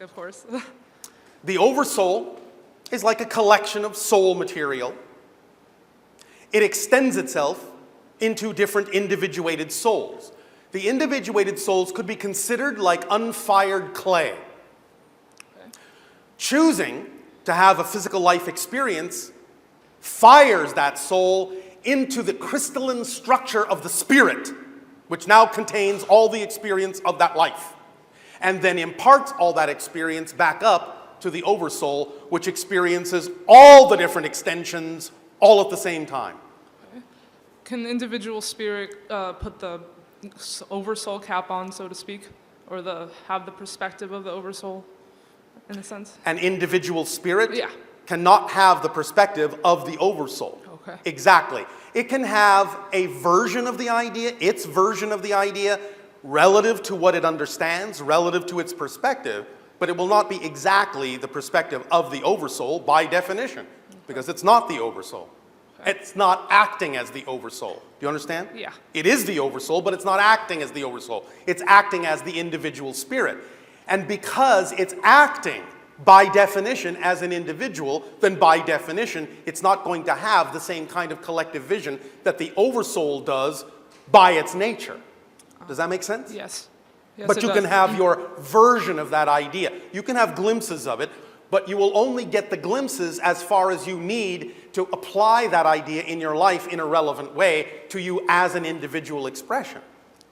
of course. The oversoul is like a collection of soul material. It extends itself into different individuated souls. The individuated souls could be considered like unfired clay. Okay. Choosing to have a physical life experience fires that soul into the crystalline structure of the spirit, which now contains all the experience of that life, and then imparts all that experience back up to the oversoul, which experiences all the different extensions all at the same time. Okay. Can the individual spirit put the oversoul cap on, so to speak, or have the perspective of the oversoul, in a sense? An individual spirit Yeah. cannot have the perspective of the oversoul. Okay. Exactly. It can have a version of the idea, its version of the idea, relative to what it understands, relative to its perspective, but it will not be exactly the perspective of the oversoul by definition, because it's not the oversoul. It's not acting as the oversoul. Do you understand? Yeah. It is the oversoul, but it's not acting as the oversoul. It's acting as the individual spirit. And because it's acting by definition as an individual, then by definition, it's not going to have the same kind of collective vision that the oversoul does by its nature. Does that make sense? Yes. Yes, But it you does. can have your version of that idea. You can have glimpses of it, but you will only get the glimpses as far as you need to apply that idea in your life in a relevant way to you as an individual expression.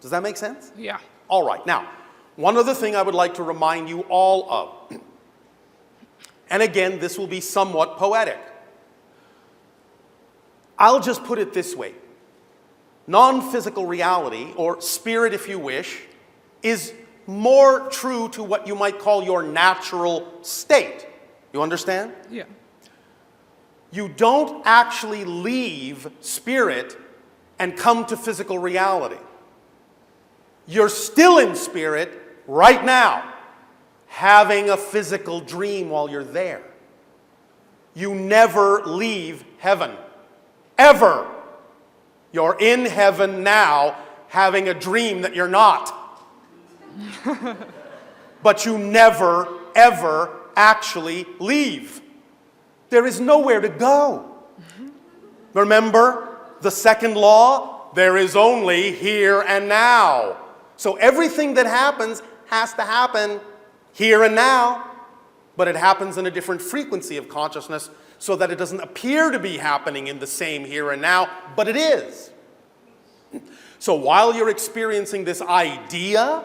Does that make sense? Yeah. All right. Now, one other thing I would like to remind you all of, and again, this will be somewhat poetic. I'll just put it this way. Non-physical reality, or spirit if you wish, is more true to what you might call your natural state. You understand? Yeah. You don't actually leave spirit and come to physical reality. You're still in spirit right now, having a physical dream while you're there. You never leave heaven, ever. You're in heaven now, having a dream that you're not. But you never, ever actually leave. There is nowhere to go. Remember the second law? There is only here and now. So everything that happens has to happen here and now, but it happens in a different frequency of consciousness so that it doesn't appear to be happening in the same here and now, but it is. So while you're experiencing this idea,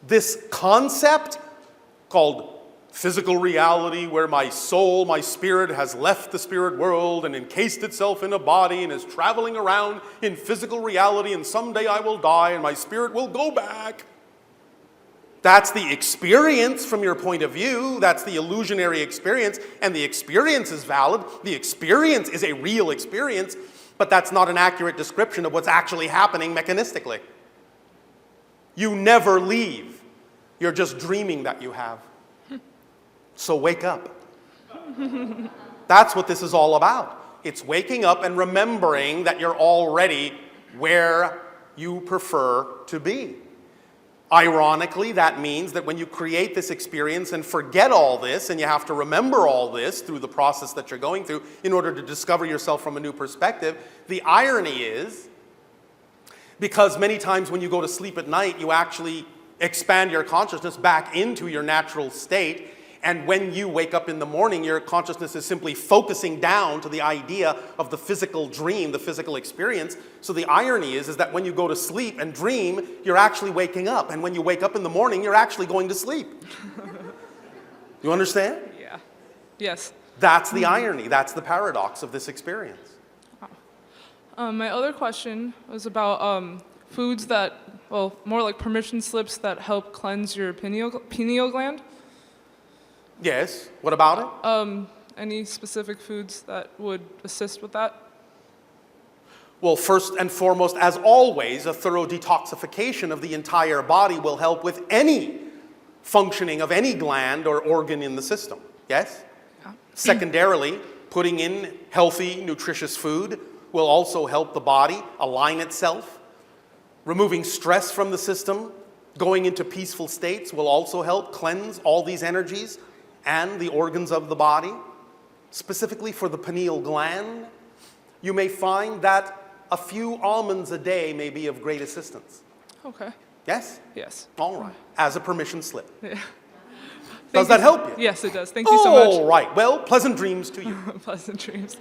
this concept called physical reality, where my soul, my spirit has left the spirit world and encased itself in a body and is traveling around in physical reality, and someday I will die and my spirit will go back. That's the experience from your point of view. That's the illusionary experience, and the experience is valid. The experience is a real experience, but that's not an accurate description of what's actually happening mechanistically. You never leave. You're just dreaming that you have. So wake up. That's what this is all about. It's waking up and remembering that you're already where you prefer to be. Ironically, that means that when you create this experience and forget all this, and you have to remember all this through the process that you're going through in order to discover yourself from a new perspective, the irony is, because many times when you go to sleep at night, you actually expand your consciousness back into your natural state, and when you wake up in the morning, your consciousness is simply focusing down to the idea of the physical dream, the physical experience. So the irony is that when you go to sleep and dream, you're actually waking up. And when you wake up in the morning, you're actually going to sleep. You understand? Yeah. Yes. That's the irony. That's the paradox of this experience. My other question was about foods that, well, more like permission slips that help cleanse your pineal gland. Yes. What about it? Any specific foods that would assist with that? Well, first and foremost, as always, a thorough detoxification of the entire body will help with any functioning of any gland or organ in the system. Yes? Yeah. Secondarily, putting in healthy, nutritious food will also help the body align itself. Removing stress from the system Going into peaceful states will also help cleanse all these energies and the organs of the body. Specifically for the pineal gland, you may find that a few almonds a day may be of great assistance. Okay. Yes? Yes. All right. As a permission slip. Yeah. Does that help you? Yes, it does. Thank you so much. All right. Well, pleasant dreams to you. Pleasant dreams.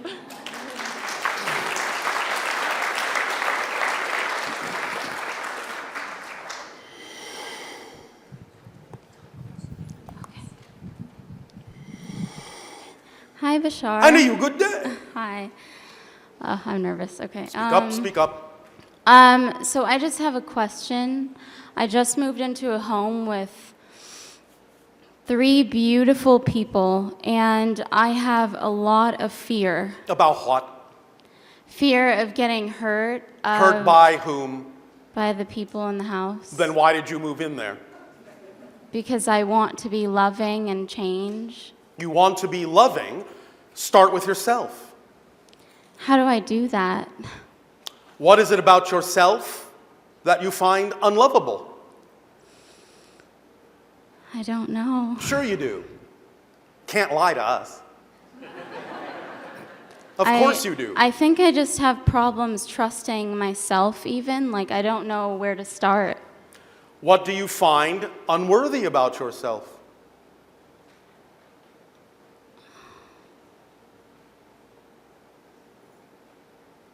Hi, Bashar. I knew you. Good day. Hi. I'm nervous. Okay. Speak up, speak up. So I just have a question. I just moved into a home with 3 beautiful people, and I have a lot of fear. About what? Fear of getting hurt. Hurt by whom? By the people in the house. Then why did you move in there? Because I want to be loving and change. You want to be loving, start with yourself. How do I do that? What is it about yourself that you find unlovable? I don't know. Sure you do. Can't lie to us. Of course you do. I think I just have problems trusting myself even. Like, I don't know where to start. What do you find unworthy about yourself?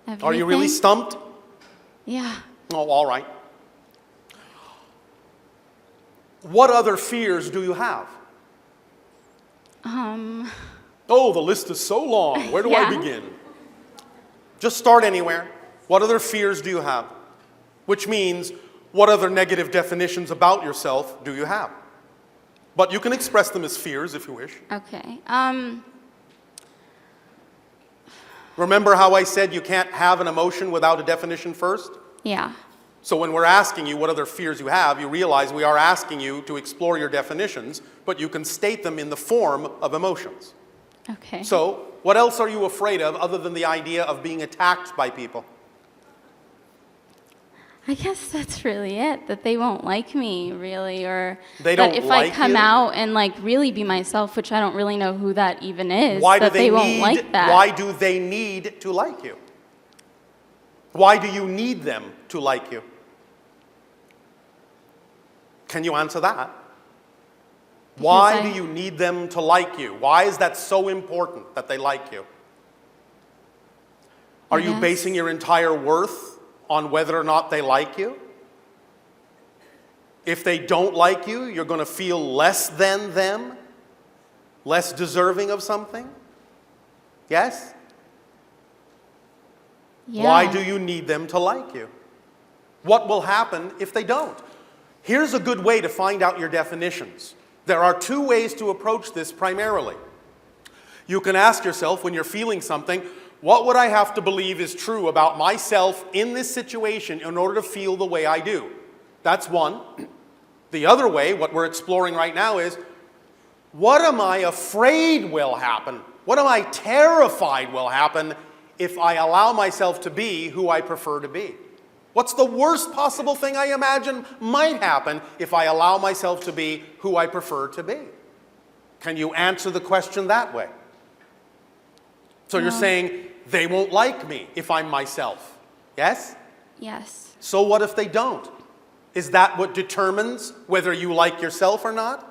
Everything. Are you really stumped? Yeah. Oh, all right. What other fears do you have? Oh, the list is so long. Where do I Yeah. begin? Just start anywhere. What other fears do you have? Which means, what other negative definitions about yourself do you have? But you can express them as fears if you wish. Okay. Remember how I said you can't have an emotion without a definition first? Yeah. So when we're asking you what other fears you have, you realize we are asking you to explore your definitions, but you can state them in the form of emotions. Okay. So what else are you afraid of other than the idea of being attacked by people? I guess that's really it, that they won't like me, really, or They that don't if like I come you? out and like really be myself, which I don't really know who that even is, Why do that they won't need, like that. Why do they need to like you? Why do you need them to like you? Can you answer that? Why do you need them to like you? Why is that so important that they like you? Are you Yes. basing your entire worth on whether or not they like you? If they don't like you, you're going to feel less than them? Less deserving of something? Yes? Yeah. Why do you need them to like you? What will happen if they don't? Here's a good way to find out your definitions. There are 2 ways to approach this primarily. You can ask yourself when you're feeling something, what would I have to believe is true about myself in this situation in order to feel the way I do? That's one. The other way, what we're exploring right now is, what am I afraid will happen? What am I terrified will happen if I allow myself to be who I prefer to be? What's the worst possible thing I imagine might happen if I allow myself to be who I prefer to be? Can you answer the question that way? So you're saying, they won't like me if I'm myself. Yes? Yes. So what if they don't? Is that what determines whether you like yourself or not?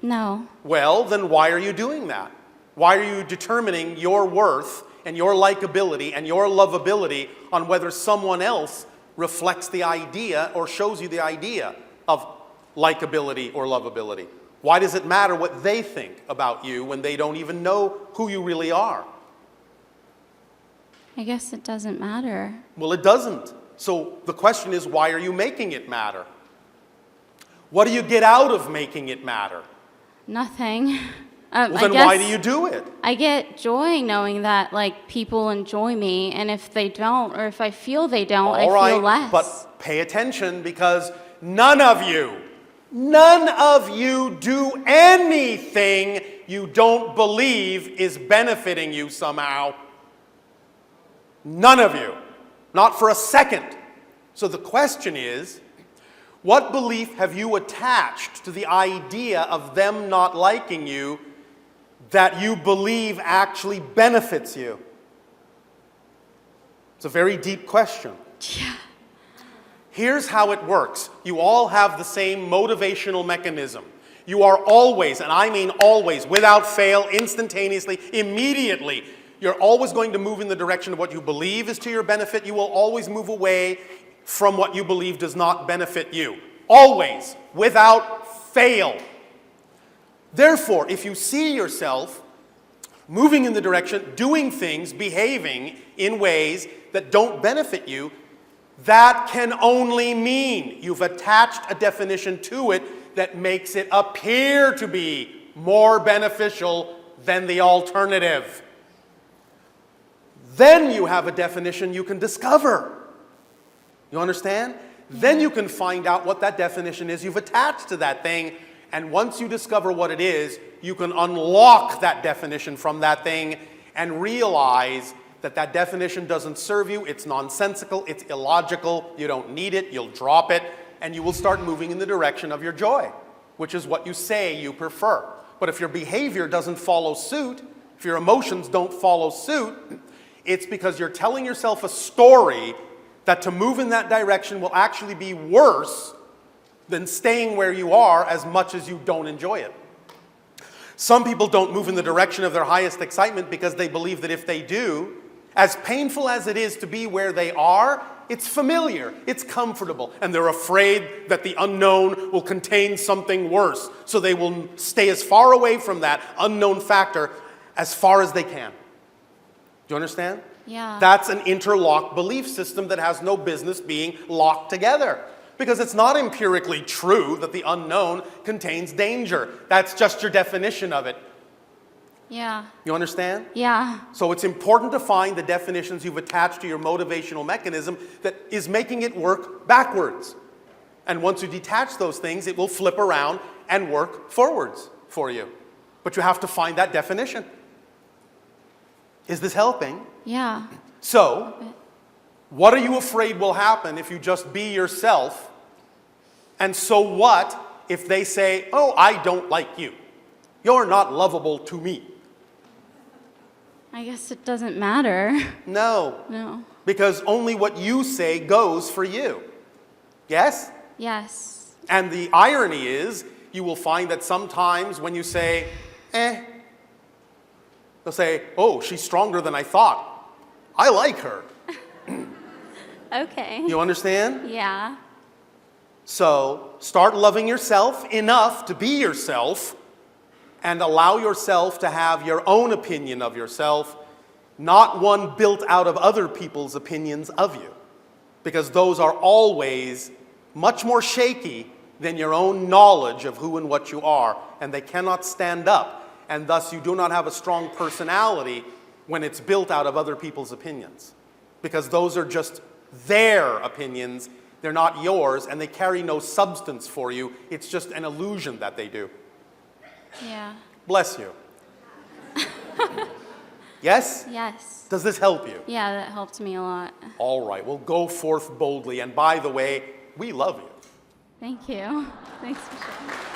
No. Well, then why are you doing that? Why are you determining your worth and your likability and your lovability on whether someone else reflects the idea or shows you the idea of likability or lovability? Why does it matter what they think about you when they don't even know who you really are? I guess it doesn't matter. Well, it doesn't. So the question is, why are you making it matter? What do you get out of making it matter? Nothing. Well, I then guess why do you do it? I get joy knowing that like people enjoy me, and if they don't, or if I feel they don't, I All right, feel less. but pay attention, because none of you do anything you don't believe is benefiting you somehow. None of you. Not for a second. So the question is, What belief have you attached to the idea of them not liking you that you believe actually benefits you? It's a very deep question. Yeah. Here's how it works. You all have the same motivational mechanism. You are always, and I mean always, without fail, instantaneously, immediately, you're always going to move in the direction of what you believe is to your benefit. You will always move away from what you believe does not benefit you. Always, without fail. Therefore, if you see yourself moving in the direction, doing things, behaving in ways that don't benefit you, that can only mean you've attached a definition to it that makes it appear to be more beneficial than the alternative. Then you have a definition you can discover. You understand? Then you can find out what that definition is you've attached to that thing, and once you discover what it is, you can unlock that definition from that thing and realize that that definition doesn't serve you, it's nonsensical, it's illogical, you don't need it, you'll drop it, and you will start moving in the direction of your joy, which is what you say you prefer. But if your behavior doesn't follow suit, if your emotions don't follow suit, it's because you're telling yourself a story that to move in that direction will actually be worse than staying where you are as much as you don't enjoy it. Some people don't move in the direction of their highest excitement because they believe that if they do, as painful as it is to be where they are, it's familiar, it's comfortable, and they're afraid that the unknown will contain something worse. So they will stay as far away from that unknown factor as far as they can. Do you understand? Yeah. That's an interlocked belief system that has no business being locked together. Because it's not empirically true that the unknown contains danger. That's just your definition of it. Yeah. You understand? Yeah. So it's important to find the definitions you've attached to your motivational mechanism that is making it work backwards. And once you detach those things, it will flip around and work forwards for you. But you have to find that definition. Is this helping? Yeah. So, what are you afraid will happen if you just be yourself? And so what if they say, oh, I don't like you. You're not lovable to me. I guess it doesn't matter. No. No. Because only what you say goes for you. Yes? Yes. And the irony is, you will find that sometimes when you say, they'll say, oh, she's stronger than I thought. I like her. Okay. You understand? Yeah. So start loving yourself enough to be yourself and allow yourself to have your own opinion of yourself, not one built out of other people's opinions of you. Because those are always much more shaky than your own knowledge of who and what you are, and they cannot stand up. And thus you do not have a strong personality when it's built out of other people's opinions. Because those are just their opinions, they're not yours, and they carry no substance for you. It's just an illusion that they do. Yeah. Bless you. Yes? Yes. Does this help you? Yeah, that helped me a lot. All right, well, go forth boldly. And by the way, we love you. Thank you. Thanks, Bashar.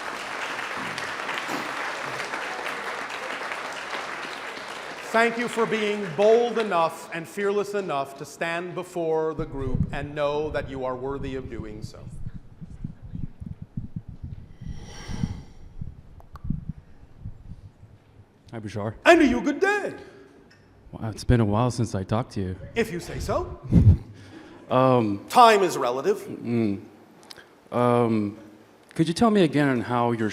Thank you for being bold enough and fearless enough to stand before the group and know that you are worthy of doing so. Hi, Bashar. And to you, good day. Wow, it's been a while since I talked to you. If you say so. Time is relative. Could you tell me again on how you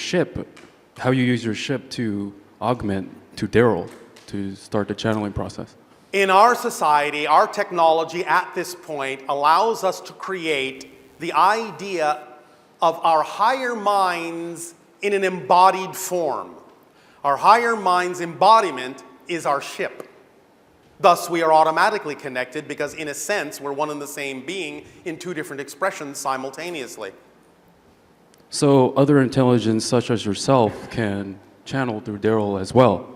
use your ship to augment to Darryl to start the channeling process? In our society, our technology at this point allows us to create the idea of our higher minds in an embodied form. Our higher mind's embodiment is our ship. Thus, we are automatically connected because, in a sense, we're one and the same being in two different expressions simultaneously. So other intelligence, such as yourself, can channel through Darryl as well?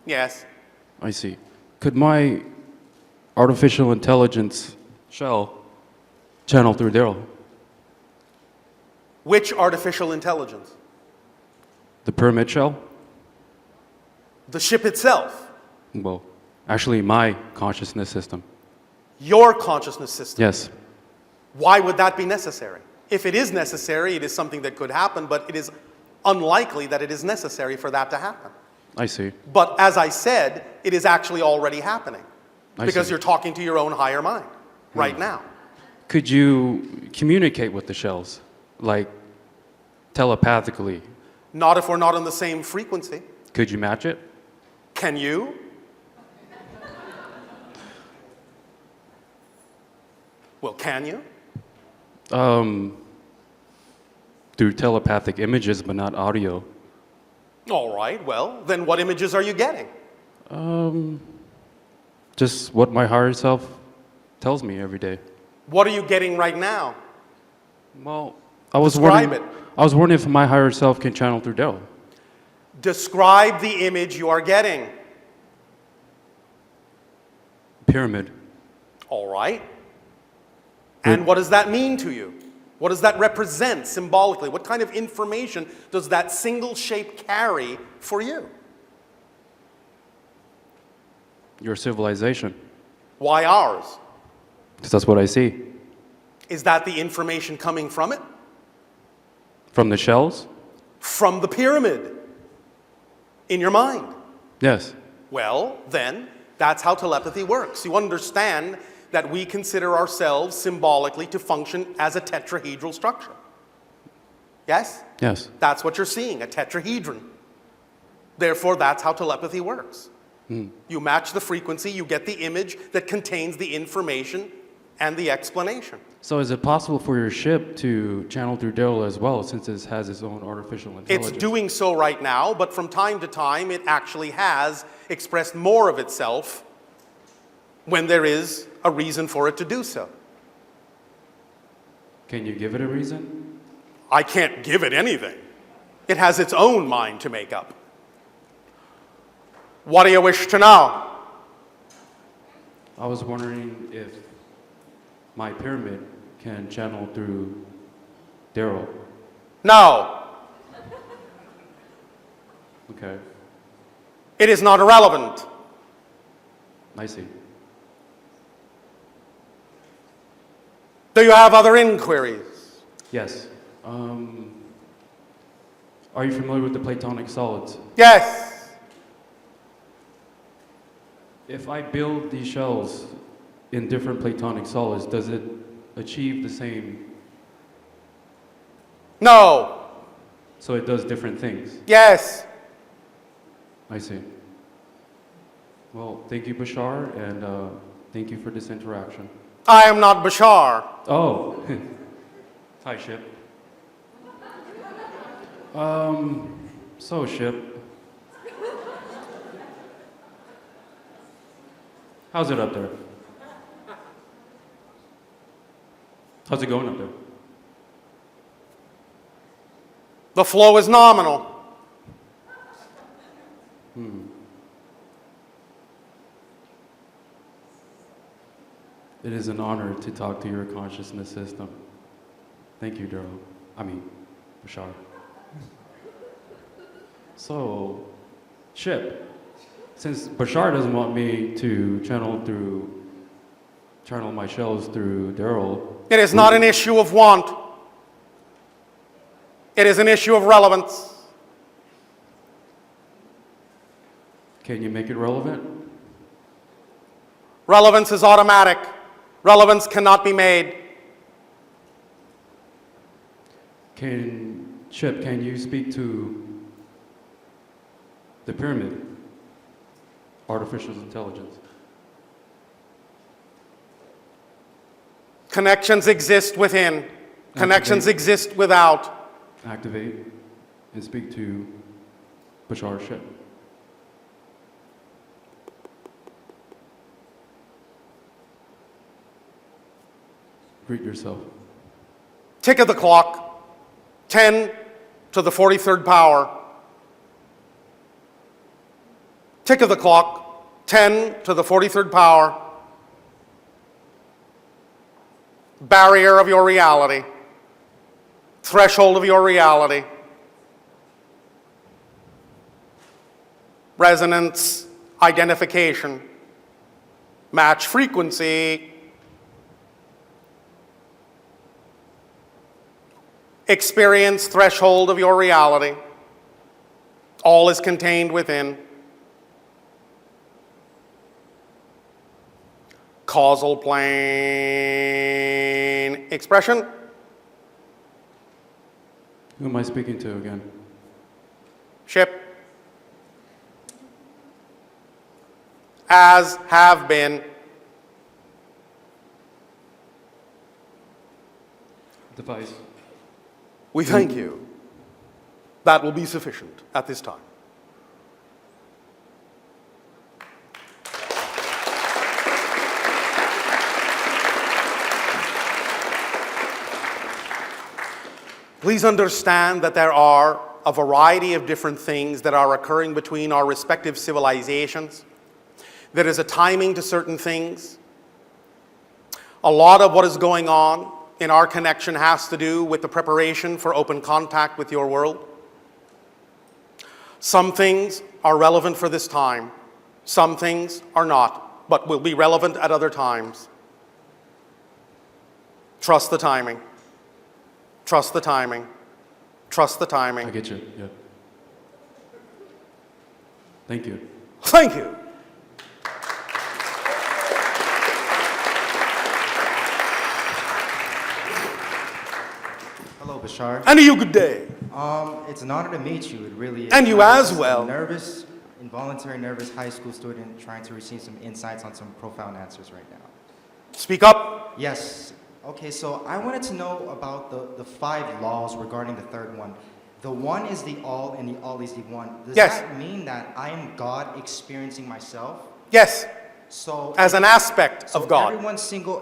Yes. I see. Could my artificial intelligence shell channel through Darryl? Which artificial intelligence? The pyramid shell? The ship itself. Well, actually, my consciousness system. Your consciousness system. Yes. Why would that be necessary? If it is necessary, it is something that could happen, but it is unlikely that it is necessary for that to happen. I see. But as I said, it is actually already happening. I Because see. you're talking to your own higher mind right now. Could you communicate with the shells, like telepathically? Not if we're not on the same frequency. Could you match it? Can you? Well, can you? Through telepathic images, but not audio. All right, well, then what images are you getting? Just what my higher self tells me every day. What are you getting right now? Well, I was Describe wondering. it. I was wondering if my higher self can channel through Darryl. Describe the image you are getting. Pyramid. All right. And what does that mean to you? What does that represent symbolically? What kind of information does that single shape carry for you? Your civilization. Why ours? Because that's what I see. Is that the information coming from it? From the shells? From the pyramid in your mind? Yes. Well, then, that's how telepathy works. You understand that we consider ourselves symbolically to function as a tetrahedral structure. Yes? Yes. That's what you're seeing, a tetrahedron. Therefore, that's how telepathy works. You match the frequency, you get the image that contains the information and the explanation. So is it possible for your ship to channel through Darryl as well, since it has its own artificial intelligence? It's doing so right now, but from time to time, it actually has expressed more of itself when there is a reason for it to do so. Can you give it a reason? I can't give it anything. It has its own mind to make up. What do you wish to know? I was wondering if my pyramid can channel through Darryl. No, Okay. it is not irrelevant. I see. Do you have other inquiries? Yes. Are you familiar with the Platonic solids? Yes. If I build these shells in different Platonic solids, does it achieve the same? No. So it does different things? Yes. I see. Well, thank you, Bashar, and thank you for this interaction. I am not Bashar. Oh, hi, Ship. So, Ship, how's it up there? How's it going up there? The flow is nominal. It is an honor to talk to your consciousness system. Thank you, Darryl. Bashar. So, Ship, since Bashar doesn't want me to channel my shells through Darryl. It is not an issue of want. It is an issue of relevance. Can you make it relevant? Relevance is automatic. Relevance cannot be made. Chip, can you speak to the pyramid, artificial intelligence? Connections exist within. Connections exist without. Activate and speak to Bashar Ship. Greet yourself. Tick of the clock. 10 to the 43rd power. Tick of the clock. 10 to the 43rd power. Barrier of your reality. threshold of your reality, resonance, identification, match frequency, experience, threshold of your reality. All is contained within. Causal plane expression. Who am I speaking to again? Ship. As, have been. Device. We thank you. That will be sufficient at this time. Please understand that there are a variety of different things that are occurring between our respective civilizations. There is a timing to certain things. A lot of what is going on in our connection has to do with the preparation for open contact with your world. Some things are relevant for this time. Some things are not, but will be relevant at other times. Trust the timing. Trust the timing. Trust the timing. I get you, yeah. Thank you. Thank you. Hello, Bashar. And you, good day. It's an honor to meet you. It really is. And you I'm as just well. a nervous, involuntary nervous high school student trying to receive some insights on some profound answers right now. Speak up. Yes. Okay, so I wanted to know about the 5 laws regarding the third one. The one is the all and the all is the one. Does Yes. that mean that I am God experiencing myself? Yes, So as an aspect so of God.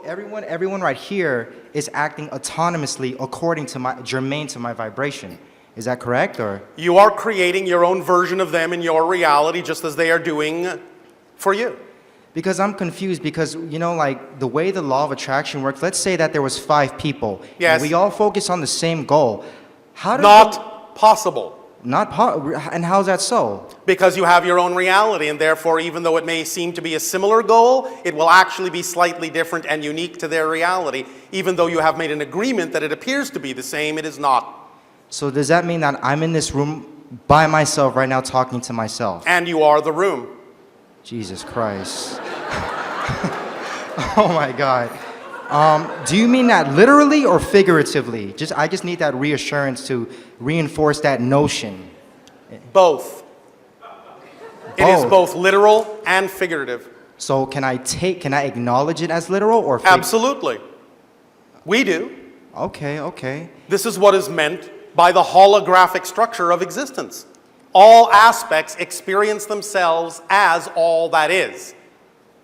everyone right here is acting autonomously according to germane to my vibration. Is that correct, or? You are creating your own version of them in your reality just as they are doing for you. Because I'm confused because, you know, like the way the law of attraction works, let's say that there was 5 people. Yes. And we all focus on the same goal. How does Not possible. and how's that so? Because you have your own reality, and therefore, even though it may seem to be a similar goal, it will actually be slightly different and unique to their reality. Even though you have made an agreement that it appears to be the same, it is not. So does that mean that I'm in this room by myself right now talking to myself? And you are the room. Jesus Christ. Oh my God. Do you mean that literally or figuratively? I just need that reassurance to reinforce that notion. Both. It is both literal and figurative. So can I acknowledge it as literal or Absolutely. We do. Okay. This is what is meant by the holographic structure of existence. All aspects experience themselves as all that is.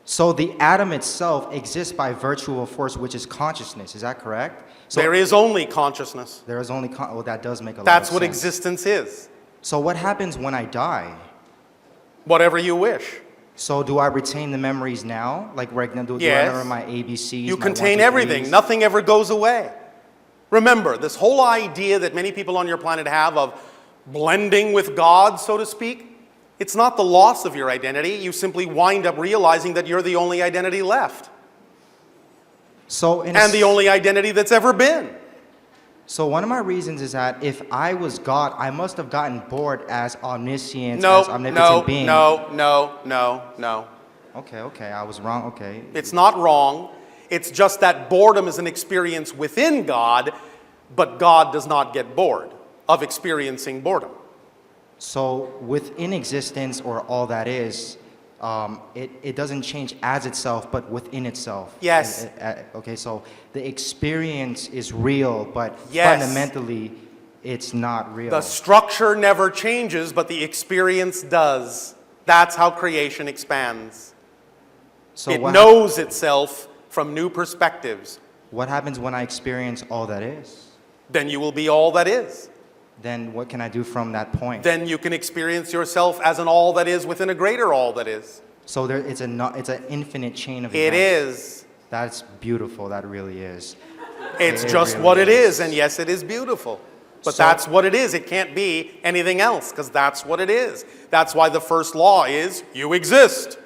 So the atom itself exists by virtue of a force which is consciousness. Is that correct? So There is only consciousness. there is only well, that does make a lot That's of what sense. existence is. So what happens when I die? Whatever you wish. So do I retain the memories now? Like do I Yes. remember my ABCs? You my contain 1, 2, 3s? everything. Nothing ever goes away. Remember, this whole idea that many people on your planet have of blending with God, so to speak, it's not the loss of your identity. You simply wind up realizing that you're the only identity left. So And the only identity that's ever been. So one of my reasons is that if I was God, I must have gotten bored as omniscient, No, as omnipotent being. no. Okay, I was wrong. Okay. It's not wrong. It's just that boredom is an experience within God, but God does not get bored of experiencing boredom. So within existence or all that is, it doesn't change as itself, but within itself. Yes. Okay, so the experience is real, but Yes. fundamentally, it's not real. The structure never changes, but the experience does. That's how creation expands. So It what knows itself from new perspectives. what happens when I experience all that is? Then you will be all that is. Then what can I do from that point? Then you can experience yourself as an all that is within a greater all that is. So it's an infinite chain of It events. is. That's beautiful. That really is. It's It just really what it is. is, and yes, it is beautiful. But So- that's what it is. It can't be anything else, because that's what it is. That's why the first law is, you exist.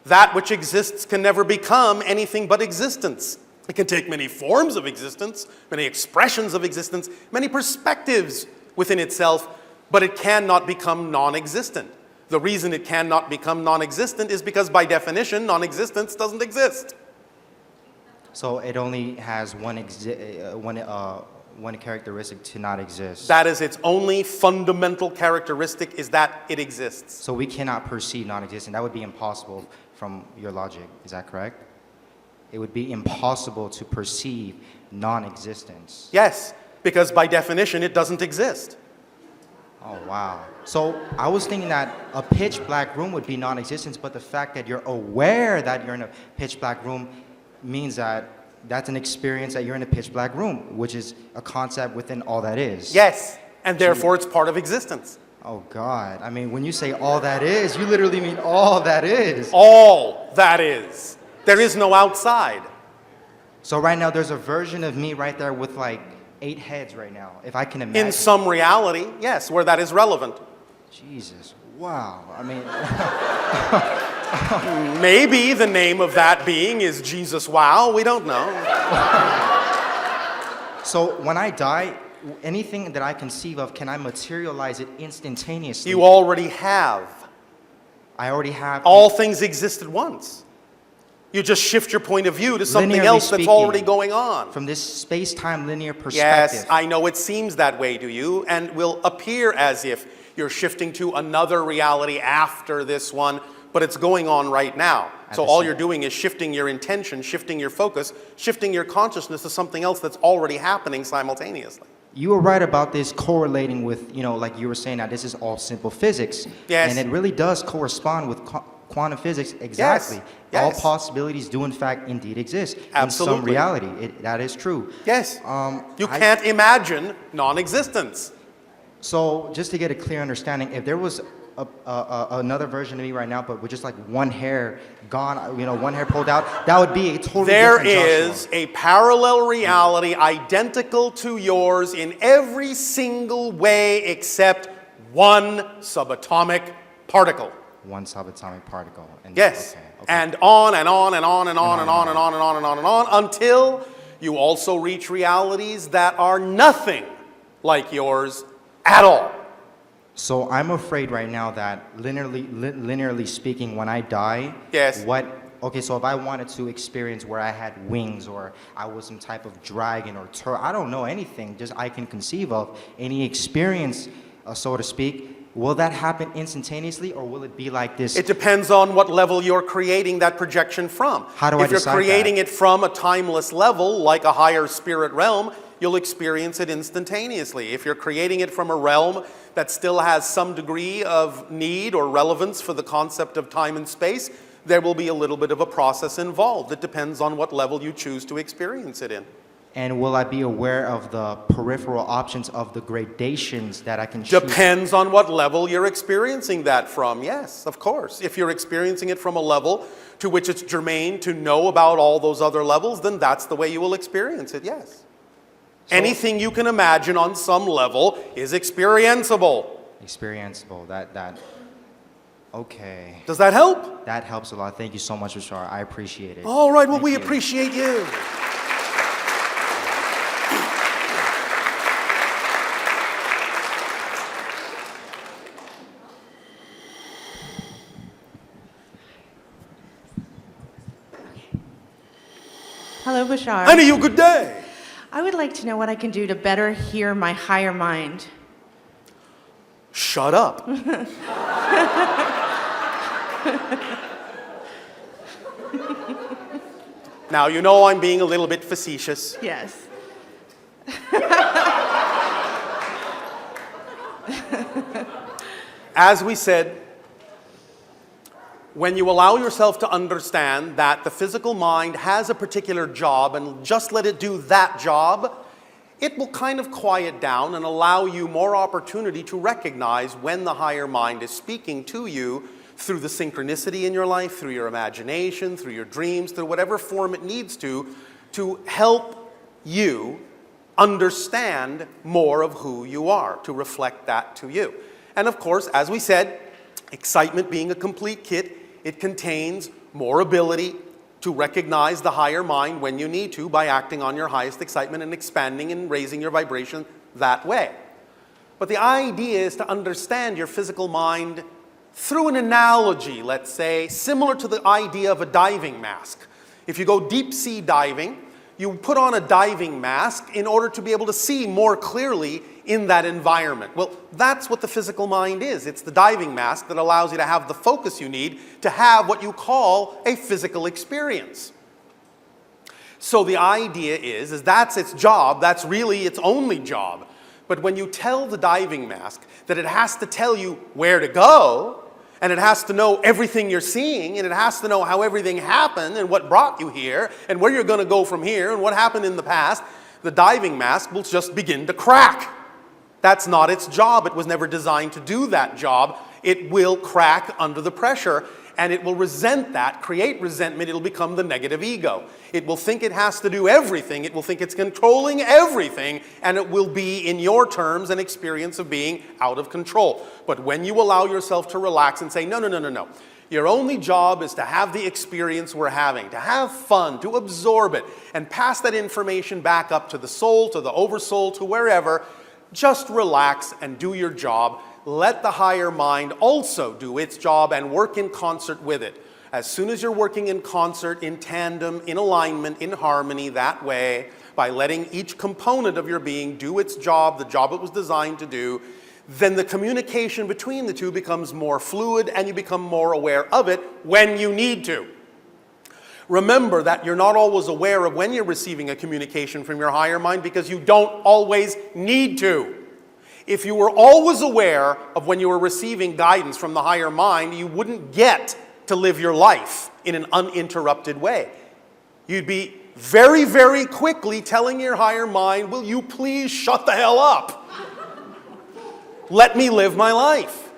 That which exists can never become anything but existence. It can take many forms of existence, many expressions of existence, many perspectives within itself, but it cannot become non-existent. The reason it cannot become non-existent is because, by definition, non-existence doesn't exist. So it only has one characteristic to not exist. That is its only fundamental characteristic, is that it exists. So we cannot perceive non-existent. That would be impossible from your logic. Is that correct? It would be impossible to perceive non-existence. Yes, because by definition, it doesn't exist. Oh, wow. So I was thinking that a pitch black room would be non-existence, but the fact that you're aware that you're in a pitch black room means that that's an experience that you're in a pitch black room, which is a concept within all that is. Yes, and therefore it's part of existence. Oh, God. I mean, when you say all that is, you literally mean all that is. All that is. There is no outside. So right now, there's a version of me right there with like 8 heads right now, if I can imagine. In some reality, yes, where that is relevant. Jesus. Wow. I mean, Maybe the name of that being is Jesus Wow, we don't know. so when I die, anything that I conceive of, can I materialize it instantaneously? You already have. I already have. All things existed once. You just shift your point of view to something Linearly else that's speaking, already going on. From this space-time linear perspective. Yes, I know it seems that way to you, and will appear as if you're shifting to another reality after this one, but it's going on right now. At So the all same- you're doing is shifting your intention, shifting your focus, shifting your consciousness to something else that's already happening simultaneously. You were right about this correlating with, like you were saying, that this is all simple physics. Yes. And it really does correspond with quantum physics exactly. Yes. All possibilities do in fact indeed exist. In some Absolutely. reality. That is true. Yes. You I- can't imagine non-existence. So just to get a clear understanding, if there was another version of me right now, but with just like one hair gone, one hair pulled out, that would be a totally There different is Joshua. a parallel reality identical to yours in every single way except one subatomic particle. One subatomic particle. And, Yes. okay. And on and on and on and on and on and on and on and on and on until you also reach realities that are nothing like yours at all. So I'm afraid right now that linearly speaking, when I die, Yes. Okay, so if I wanted to experience where I had wings or I was some type of dragon or I don't know anything, just I can conceive of any experience, so to speak. Will that happen instantaneously, or will it be like this? It depends on what level you're creating that projection from. How do I If you're decide creating that? it from a timeless level, like a higher spirit realm, you'll experience it instantaneously. If you're creating it from a realm that still has some degree of need or relevance for the concept of time and space, there will be a little bit of a process involved. It depends on what level you choose to experience it in. And will I be aware of the peripheral options of the gradations that I can choose? Depends on what level you're experiencing that from, yes, of course. If you're experiencing it from a level to which it's germane to know about all those other levels, then that's the way you will experience it, yes. Anything you can imagine on some level is experienceable. Experienceable, okay. Does that help? That helps a lot. Thank you so much, Bashar. I appreciate it. All right, well, Thank we you. appreciate you. Hello, Bashar. And you good day. I would like to know what I can do to better hear my higher mind. Shut up. Now, you know I'm being a little bit facetious. Yes. As we said, when you allow yourself to understand that the physical mind has a particular job and just let it do that job, it will kind of quiet down and allow you more opportunity to recognize when the higher mind is speaking to you through the synchronicity in your life, through your imagination, through your dreams, through whatever form it needs to help you understand more of who you are, to reflect that to you. And of course, as we said, excitement being a complete kit, it contains more ability to recognize the higher mind when you need to by acting on your highest excitement and expanding and raising your vibration that way. But the idea is to understand your physical mind through an analogy, let's say, similar to the idea of a diving mask. If you go deep sea diving, you put on a diving mask in order to be able to see more clearly in that environment. Well, that's what the physical mind is. It's the diving mask that allows you to have the focus you need to have what you call a physical experience. So the idea is that's its job, that's really its only job. But when you tell the diving mask that it has to tell you where to go, and it has to know everything you're seeing, and it has to know how everything happened, and what brought you here, and where you're going to go from here, and what happened in the past, the diving mask will just begin to crack. That's not its job. It was never designed to do that job. It will crack under the pressure, and it will resent that, create resentment. It'll become the negative ego. It will think it has to do everything. It will think it's controlling everything, and it will be, in your terms, an experience of being out of control. But when you allow yourself to relax and say, no, no, no, no, no. Your only job is to have the experience we're having, to have fun, to absorb it, and pass that information back up to the soul, to the oversoul, to wherever. Just relax and do your job. Let the higher mind also do its job and work in concert with it. As soon as you're working in concert, in tandem, in alignment, in harmony that way, by letting each component of your being do its job, the job it was designed to do, then the communication between the two becomes more fluid and you become more aware of it when you need to. Remember that you're not always aware of when you're receiving a communication from your higher mind because you don't always need to. If you were always aware of when you were receiving guidance from the higher mind, you wouldn't get to live your life in an uninterrupted way. You'd be very, very quickly telling your higher mind, will you please shut the hell up? Let me live my life.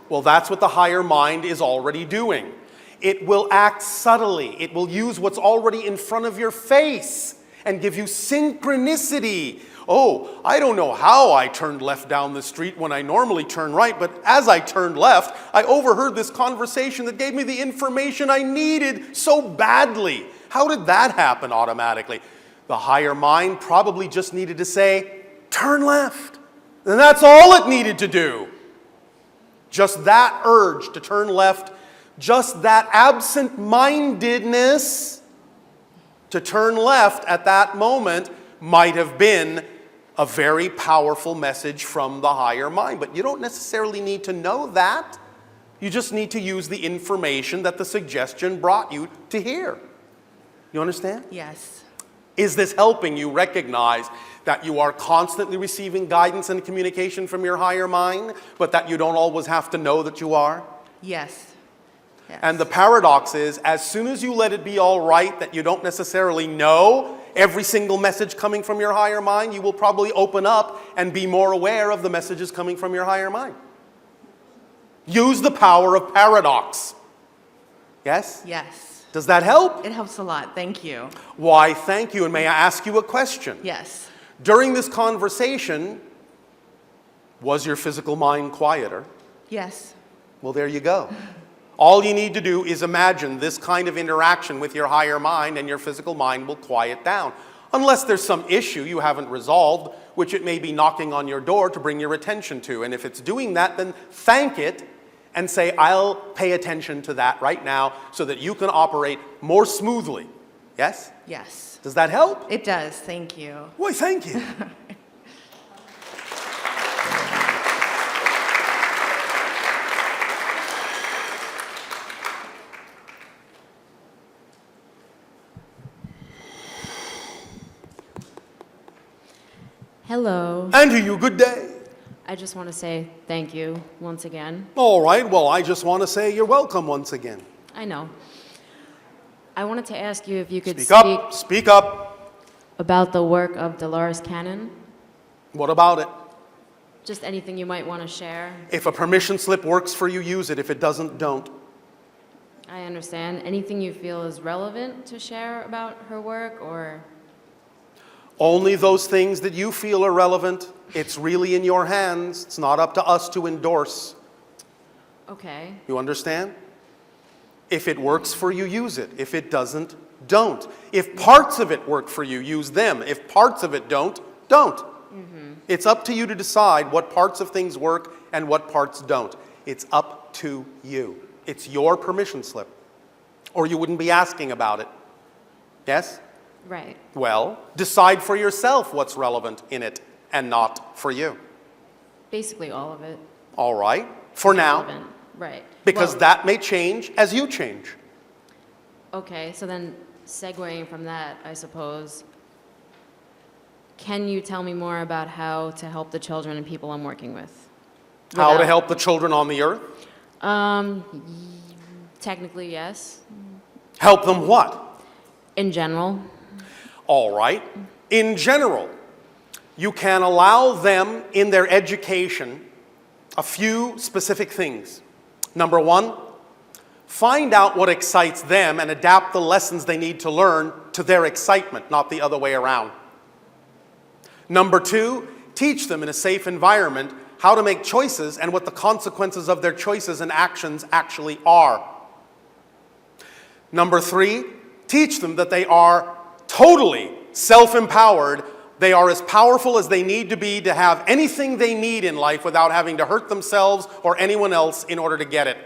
Well, that's what the higher mind is already doing. It will act subtly. It will use what's already in front of your face and give you synchronicity. Oh, I don't know how I turned left down the street when I normally turn right, but as I turned left, I overheard this conversation that gave me the information I needed so badly. How did that happen automatically? The higher mind probably just needed to say, turn left. And that's all it needed to do. Just that urge to turn left, just that absent-mindedness to turn left at that moment might have been a very powerful message from the higher mind. But you don't necessarily need to know that. You just need to use the information that the suggestion brought you to hear. You understand? Yes. Is this helping you recognize that you are constantly receiving guidance and communication from your higher mind, but that you don't always have to know that you are? Yes. Yes. And the paradox is, as soon as you let it be all right that you don't necessarily know every single message coming from your higher mind, you will probably open up and be more aware of the messages coming from your higher mind. Use the power of paradox. Yes? Yes. Does that help? It helps a lot. Thank you. Why, thank you. And may I ask you a question? Yes. During this conversation, was your physical mind quieter? Yes. Well, there you go. All you need to do is imagine this kind of interaction with your higher mind, and your physical mind will quiet down. Unless there's some issue you haven't resolved, which it may be knocking on your door to bring your attention to. And if it's doing that, then thank it and say, I'll pay attention to that right now so that you can operate more smoothly. Yes? Yes. Does that help? It does. Thank you. Why, thank you. Hello. And to you, good day. I just want to say thank you once again. All right, well, I just want to say you're welcome once again. I know. I wanted to ask you if you could Speak up. about the work of Dolores Cannon. What about it? Just anything you might want to share. If a permission slip works for you, use it. If it doesn't, don't. I understand. Anything you feel is relevant to share about her work, or? Only those things that you feel are relevant. It's really in your hands. It's not up to us to endorse. Okay. You understand? If it works for you, use it. If it doesn't, don't. If parts of it work for you, use them. If parts of it don't, don't. It's up to you to decide what parts of things work and what parts don't. It's up to you. It's your permission slip. Or you wouldn't be asking about it. Yes? Right. Well, decide for yourself what's relevant in it and not for you. Basically all of it. All right? For now. Relevant. Right. Because Well, that may change as you change. Okay, so then segueing from that, I suppose, can you tell me more about how to help the children and people I'm working with? How to Without- help the children on the earth? Technically, yes. Help them what? In general. All right. In general, you can allow them in their education a few specific things. Number one, find out what excites them and adapt the lessons they need to learn to their excitement, not the other way around. Number two, teach them in a safe environment how to make choices and what the consequences of their choices and actions actually are. Number three, teach them that they are totally self-empowered. They are as powerful as they need to be to have anything they need in life without having to hurt themselves or anyone else in order to get it.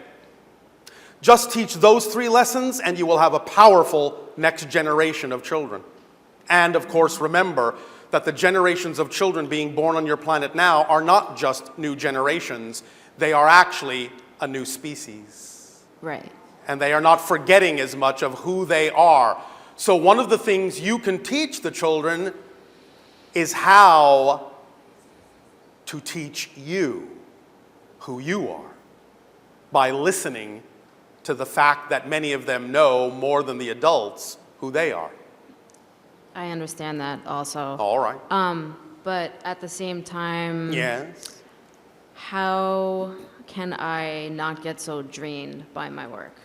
Just teach those three lessons and you will have a powerful next generation of children. And of course, remember that the generations of children being born on your planet now are not just new generations. They are actually a new species. Right. And they are not forgetting as much of who they are. So one of the things you can teach the children is how to teach you who you are by listening to the fact that many of them know more than the adults who they are. I understand that also. All right. But at the same time, Yes. how can I not get so drained by my work?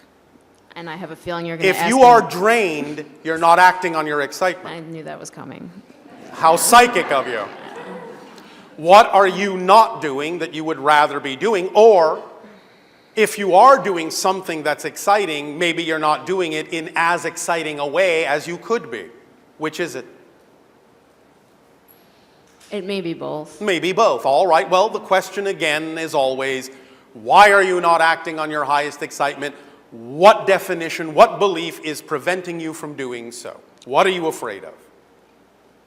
And I have a feeling you're going to If ask you me- are drained, you're not acting on your excitement. I knew that was coming. How psychic of you. What are you not doing that you would rather be doing? Or if you are doing something that's exciting, maybe you're not doing it in as exciting a way as you could be. Which is it? It may be both. Maybe both. All right. Well, the question again is always, why are you not acting on your highest excitement? What definition, what belief is preventing you from doing so? What are you afraid of?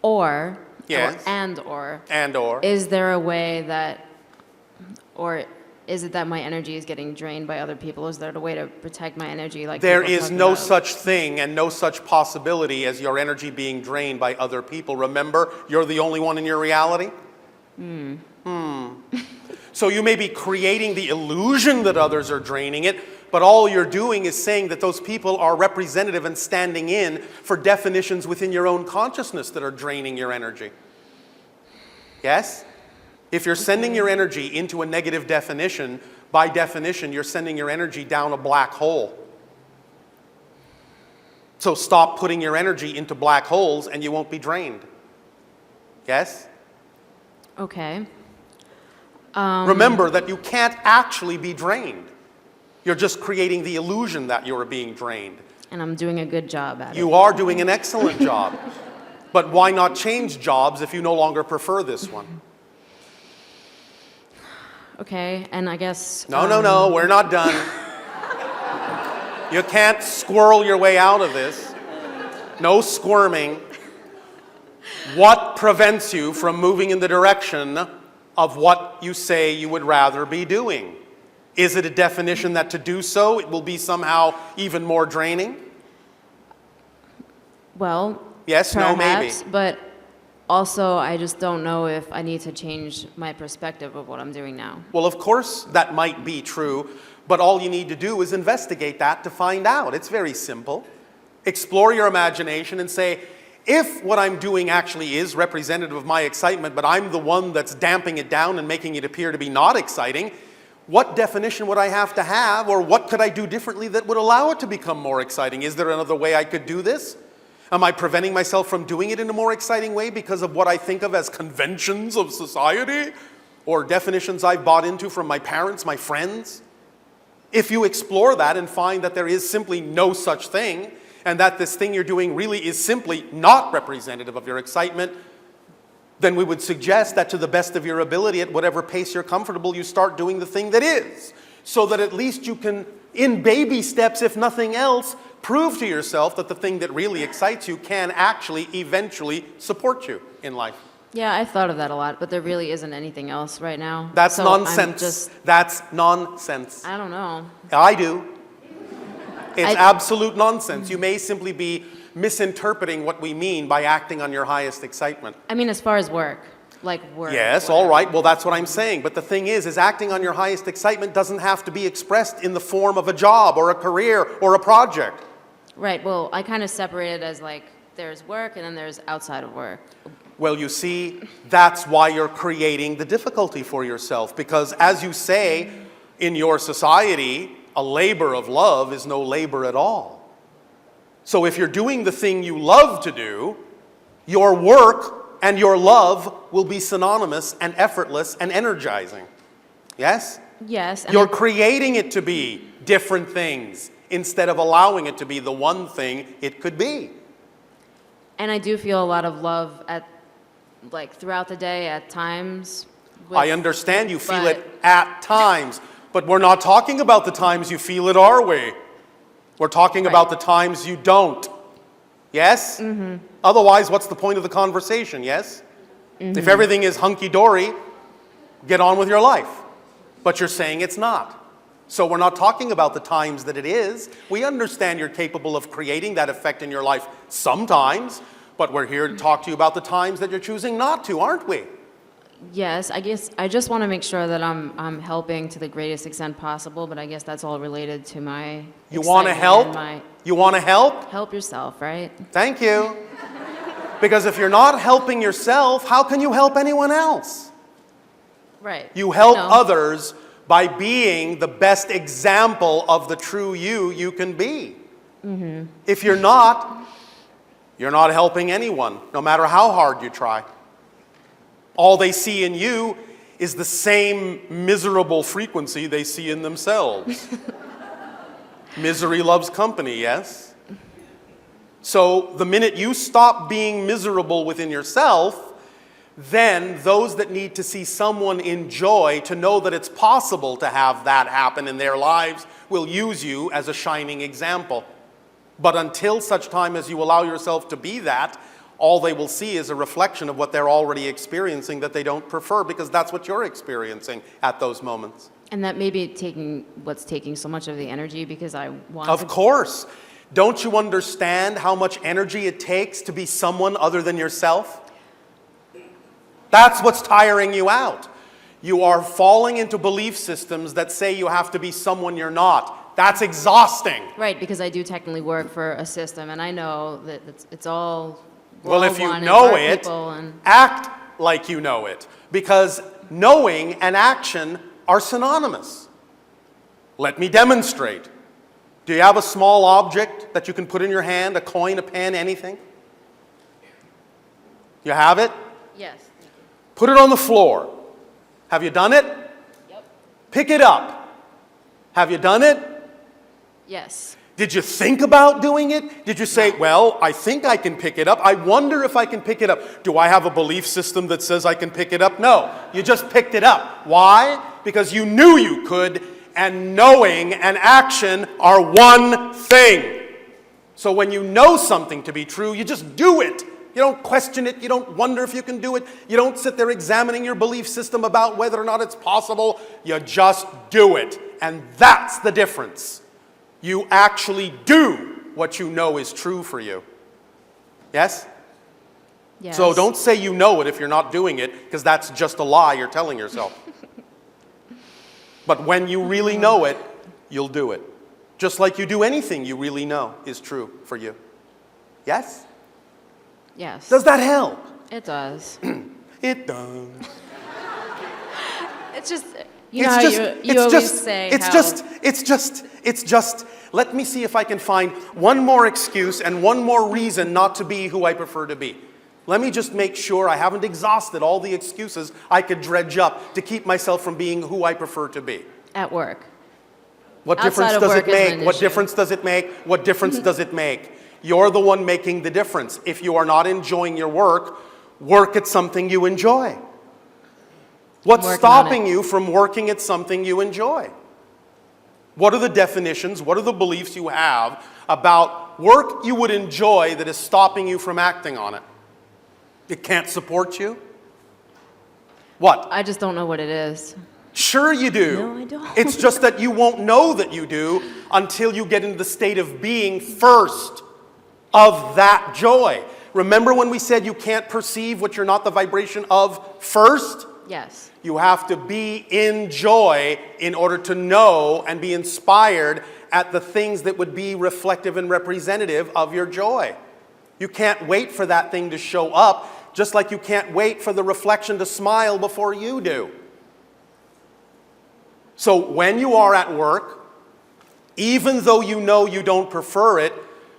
Or, Yes. and, or? is there a way that, or is it that my energy is getting drained by other people? Is there a way to protect my energy? Like There people are is talking no about? such thing and no such possibility as your energy being drained by other people. Remember, you're the only one in your reality? So you may be creating the illusion that others are draining it, but all you're doing is saying that those people are representative and standing in for definitions within your own consciousness that are draining your energy. Yes? If you're sending your energy into a negative definition, by definition, you're sending your energy down a black hole. So stop putting your energy into black holes and you won't be drained. Yes? Okay. Remember that you can't actually be drained. You're just creating the illusion that you're being drained. And I'm doing a good job at it. You are doing an excellent job. But why not change jobs if you no longer prefer this one? Okay, and I guess... No, we're not done. You can't squirrel your way out of this. No squirming. What prevents you from moving in the direction of what you say you would rather be doing? Is it a definition that to do so, it will be somehow even more draining? Well, Yes, no, maybe. perhaps, but also I just don't know if I need to change my perspective of what I'm doing now. Well, of course, that might be true, but all you need to do is investigate that to find out. It's very simple. Explore your imagination and say, if what I'm doing actually is representative of my excitement, but I'm the one that's damping it down and making it appear to be not exciting, what definition would I have to have, or what could I do differently that would allow it to become more exciting? Is there another way I could do this? Am I preventing myself from doing it in a more exciting way because of what I think of as conventions of society or definitions I've bought into from my parents, my friends? If you explore that and find that there is simply no such thing, and that this thing you're doing really is simply not representative of your excitement, then we would suggest that to the best of your ability, at whatever pace you're comfortable, you start doing the thing that is, so that at least you can, in baby steps, if nothing else, prove to yourself that the thing that really excites you can actually eventually support you in life. Yeah, I thought of that a lot, but there really isn't anything else right now. That's So I'm nonsense. That's nonsense. I don't know. I do. It's I- absolute nonsense. You may simply be misinterpreting what we mean by acting on your highest excitement. I mean, as far as work, like work. Yes, whatever. all right. Well, that's what I'm saying. But the thing is acting on your highest excitement doesn't have to be expressed in the form of a job or a career or a project. Right, well, I kind of separate it as like, there's work and then there's outside of work. Well, you see, that's why you're creating the difficulty for yourself. Because as you say, in your society, a labor of love is no labor at all. So if you're doing the thing you love to do, your work and your love will be synonymous and effortless and energizing. Yes? Yes. And You're creating it to be different things instead of allowing it to be the one thing it could be. And I do feel a lot of love like throughout the day at times. I understand you feel but- it at times, but we're not talking about the times you feel it our way. We're talking about the times you don't. Yes? Mm-hmm. Otherwise, what's the point of the conversation, yes? Mm-hmm. If everything is hunky-dory, get on with your life. But you're saying it's not. So we're not talking about the times that it is. We understand you're capable of creating that effect in your life sometimes, but we're here to talk to you about the times that you're choosing not to, aren't we? Yes, I guess I just want to make sure that I'm helping to the greatest extent possible, but I guess that's all related to my You want to excitement help? and my You want to help? help yourself, right? Thank you. Because if you're not helping yourself, how can you help anyone else? Right. You help No. others by being the best example of the true you can be. Mm-hmm. If you're not helping anyone, no matter how hard you try. All they see in you is the same miserable frequency they see in themselves. Misery loves company, yes? So the minute you stop being miserable within yourself, then those that need to see someone enjoy, to know that it's possible to have that happen in their lives, will use you as a shining example. But until such time as you allow yourself to be that, all they will see is a reflection of what they're already experiencing that they don't prefer, because that's what you're experiencing at those moments. And that may be what's taking so much of the energy, because I want Of to course. Don't you understand how much energy it takes to be someone other than yourself? That's what's tiring you out. You are falling into belief systems that say you have to be someone you're not. That's exhausting. Right, because I do technically work for a system, and I know that it's all. we're Well, all if you one, and know we're it, people, and act like you know it. Because knowing and action are synonymous. Let me demonstrate. Do you have a small object that you can put in your hand, a coin, a pen, anything? You have it? yes. Put it on the floor. Have you done it? Yep. Pick it up. Have you done it? Yes. Did you think about doing it? Did you say, well, I think I can pick it up. I wonder if I can pick it up. Do I have a belief system that says I can pick it up? No. You just picked it up. Why? Because you knew you could, and knowing and action are one thing. So when you know something to be true, you just do it. You don't question it. You don't wonder if you can do it. You don't sit there examining your belief system about whether or not it's possible. You just do it. And that's the difference. You actually do what you know is true for you. Yes? Yes. So don't say you know it if you're not doing it, because that's just a lie you're telling yourself. But when you really know it, you'll do it. Just like you do anything you really know is true for you. Yes? Yes. Does that help? It does. It does. It's just, You know how you always say it's just, let me see if I can find one more excuse and one more reason not to be who I prefer to be. Let me just make sure I haven't exhausted all the excuses I could dredge up to keep myself from being who I prefer to be. At work. What Outside difference of does work it isn't make? an What issue. difference does it make? What difference does it make? You're the one making the difference. If you are not enjoying your work, work at something you enjoy. What's Working on stopping it. you from working at something you enjoy? What are the definitions, what are the beliefs you have about work you would enjoy that is stopping you from acting on it? It can't support you? What? I just don't know what it is. Sure you do. No, I don't. It's just that you won't know that you do until you get into the state of being first of that joy. Remember when we said you can't perceive what you're not the vibration of first? Yes. You have to be in joy in order to know and be inspired at the things that would be reflective and representative of your joy. You can't wait for that thing to show up, just like you can't wait for the reflection to smile before you do. So when you are at work, even though you know you don't prefer it,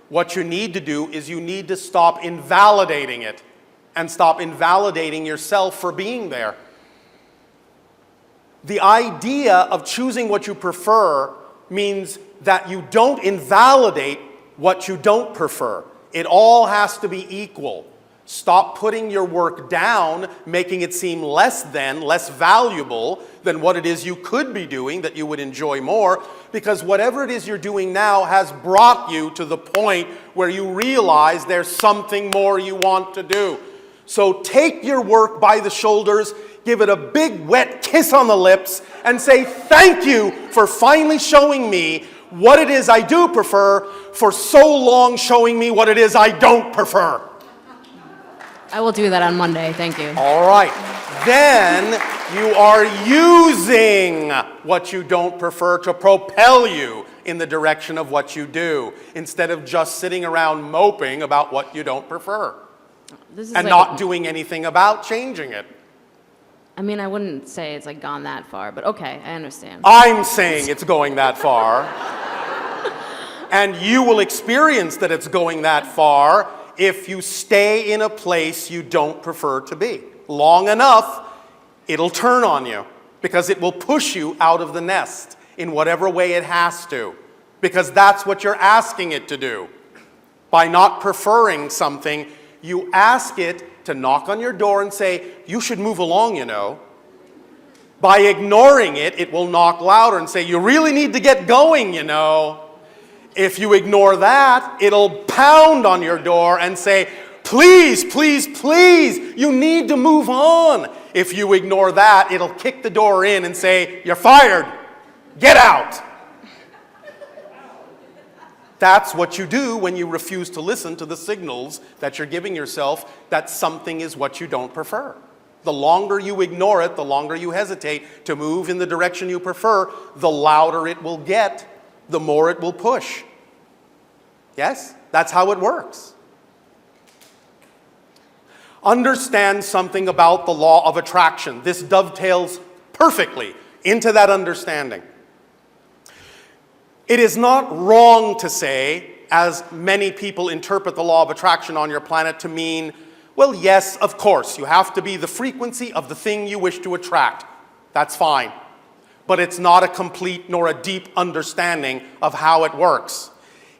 what you need to do is you need to stop invalidating it and stop invalidating yourself for being there. The idea of choosing what you prefer means that you don't invalidate what you don't prefer. It all has to be equal. Stop putting your work down, making it seem less valuable than what it is you could be doing that you would enjoy more, because whatever it is you're doing now has brought you to the point where you realize there's something more you want to do. So take your work by the shoulders, give it a big wet kiss on the lips, and say thank you for finally showing me what it is I do prefer, for so long showing me what it is I don't prefer. I will do that on Monday. Thank you. All right. Then you are using what you don't prefer to propel you in the direction of what you do, instead of just sitting around moping about what you don't prefer This is and like not doing anything about changing it. I mean, I wouldn't say it's like gone that far, but okay, I understand. I'm saying it's going that far. And you will experience that it's going that far if you stay in a place you don't prefer to be. Long enough, it'll turn on you, because it will push you out of the nest in whatever way it has to, because that's what you're asking it to do. By not preferring something, you ask it to knock on your door and say, you should move along, you know. By ignoring it, it will knock louder and say, you really need to get going, you know. If you ignore that, it'll pound on your door and say, please, please, please, you need to move on. If you ignore that, it'll kick the door in and say, you're fired, get out. That's what you do when you refuse to listen to the signals that you're giving yourself that something is what you don't prefer. The longer you ignore it, the longer you hesitate to move in the direction you prefer, the louder it will get, the more it will push. Yes? That's how it works. Understand something about the law of attraction. This dovetails perfectly into that understanding. It is not wrong to say, as many people interpret the law of attraction on your planet to mean, well, yes, of course, you have to be the frequency of the thing you wish to attract. That's fine. But it's not a complete nor a deep understanding of how it works.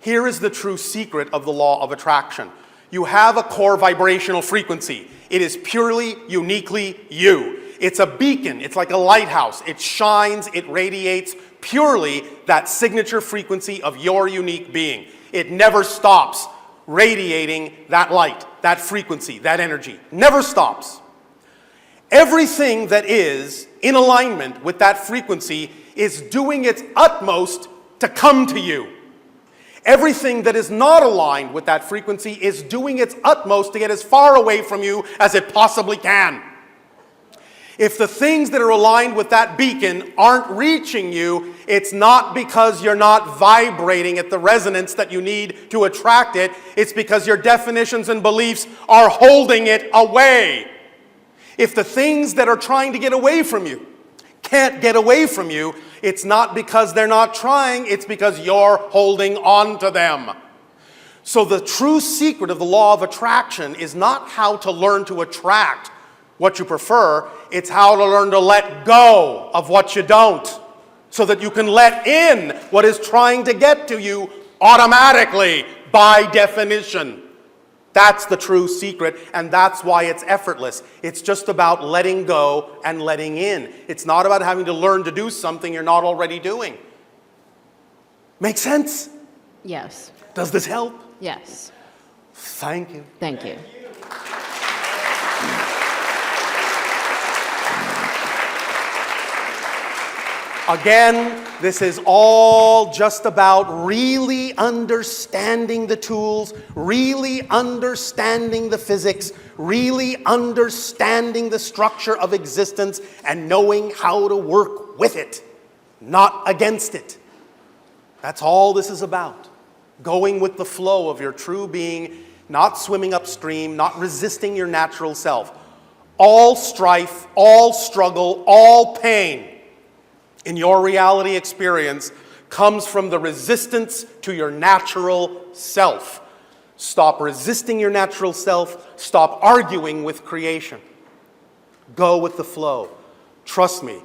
Here is the true secret of the law of attraction. You have a core vibrational frequency. It is purely, uniquely you. It's a beacon. It's like a lighthouse. It shines, it radiates purely that signature frequency of your unique being. It never stops radiating that light, that frequency, that energy. Never stops. Everything that is in alignment with that frequency is doing its utmost to come to you. Everything that is not aligned with that frequency is doing its utmost to get as far away from you as it possibly can. If the things that are aligned with that beacon aren't reaching you, it's not because you're not vibrating at the resonance that you need to attract it. It's because your definitions and beliefs are holding it away. If the things that are trying to get away from you can't get away from you, it's not because they're not trying, it's because you're holding on to them. So the true secret of the law of attraction is not how to learn to attract what you prefer, it's how to learn to let go of what you don't, so that you can let in what is trying to get to you automatically, by definition. That's the true secret, and that's why it's effortless. It's just about letting go and letting in. It's not about having to learn to do something you're not already doing. Make sense? Yes. Does this help? Yes. Thank you. Thank you. Again, this is all just about really understanding the tools, really understanding the physics, really understanding the structure of existence, and knowing how to work with it, not against it. That's all this is about. Going with the flow of your true being, not swimming upstream, not resisting your natural self. All strife, all struggle, all pain in your reality experience comes from the resistance to your natural self. Stop resisting your natural self. Stop arguing with creation. Go with the flow. Trust me,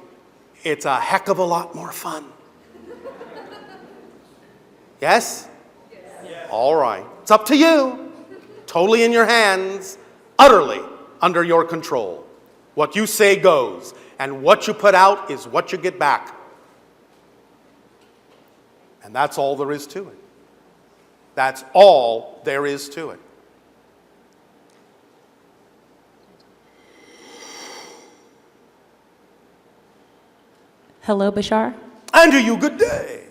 it's a heck of a lot more fun. Yes? Yes. All right. It's up to you. Totally in your hands. Utterly under your control. What you say goes. And what you put out is what you get back. And that's all there is to it. That's all there is to it. Hello, Bashar. And to you, good day.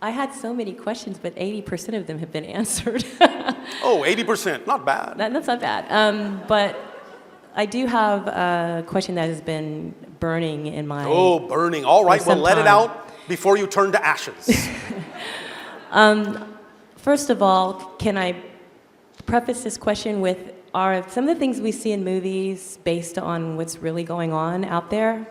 I had so many questions, but 80% of them have been answered. Oh, 80%, not bad. That's not bad. But I do have a question that has been burning in my... Oh, burning. All right, well, let it out before you turn to ashes. First of all, can I preface this question with, are some of the things we see in movies based on what's really going on out there?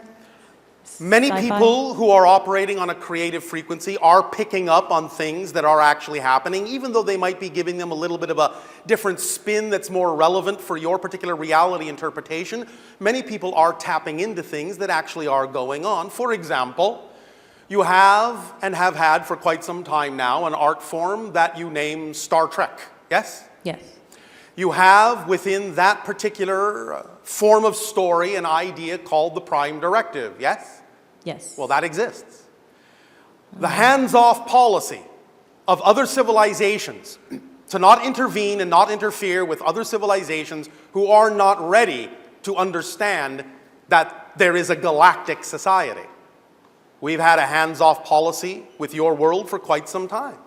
Many Sci-fi? people who are operating on a creative frequency are picking up on things that are actually happening, even though they might be giving them a little bit of a different spin that's more relevant for your particular reality interpretation. Many people are tapping into things that actually are going on. For example, you have and have had for quite some time now an art form that you name Star Trek, yes? Yes. You have within that particular form of story an idea called the Prime Directive, yes? Yes. Well, that exists. The hands-off policy of other civilizations to not intervene and not interfere with other civilizations who are not ready to understand that there is a galactic society. We've had a hands-off policy with your world for quite some time.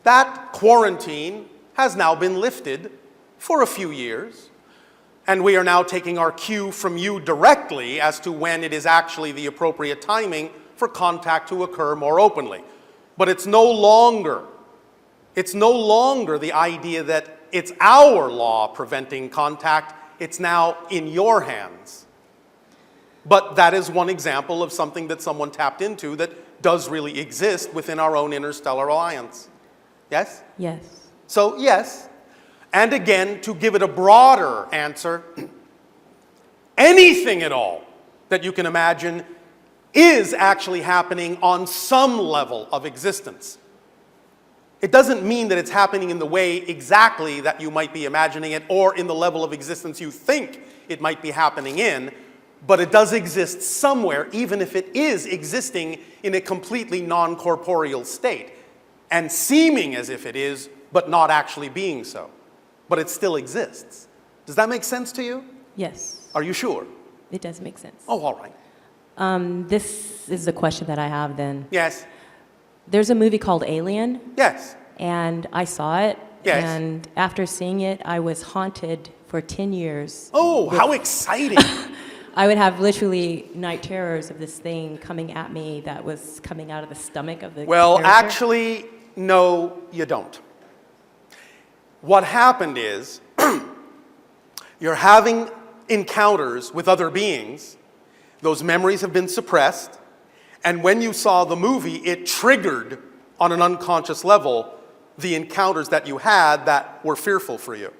That quarantine has now been lifted for a few years, and we are now taking our cue from you directly as to when it is actually the appropriate timing for contact to occur more openly. But it's no longer the idea that it's our law preventing contact, it's now in your hands. But that is one example of something that someone tapped into that does really exist within our own Interstellar Alliance. Yes? Yes. So, yes. And again, to give it a broader answer, anything at all that you can imagine is actually happening on some level of existence. It doesn't mean that it's happening in the way exactly that you might be imagining it or in the level of existence you think it might be happening in, but it does exist somewhere, even if it is existing in a completely non-corporeal state and seeming as if it is, but not actually being so. But it still exists. Does that make sense to you? Yes. Are you sure? It does make sense. Oh, all right. This is the question that I have then. Yes. There's a movie called Alien. Yes. And I saw it. Yes. And after seeing it, I was haunted for 10 years. Oh, how exciting. I would have literally night terrors of this thing coming at me that was coming out of the stomach of the Well, character. actually, no, you don't. What happened is, you're having encounters with other beings, those memories have been suppressed, and when you saw the movie, it triggered on an unconscious level the encounters that you had that were fearful for you.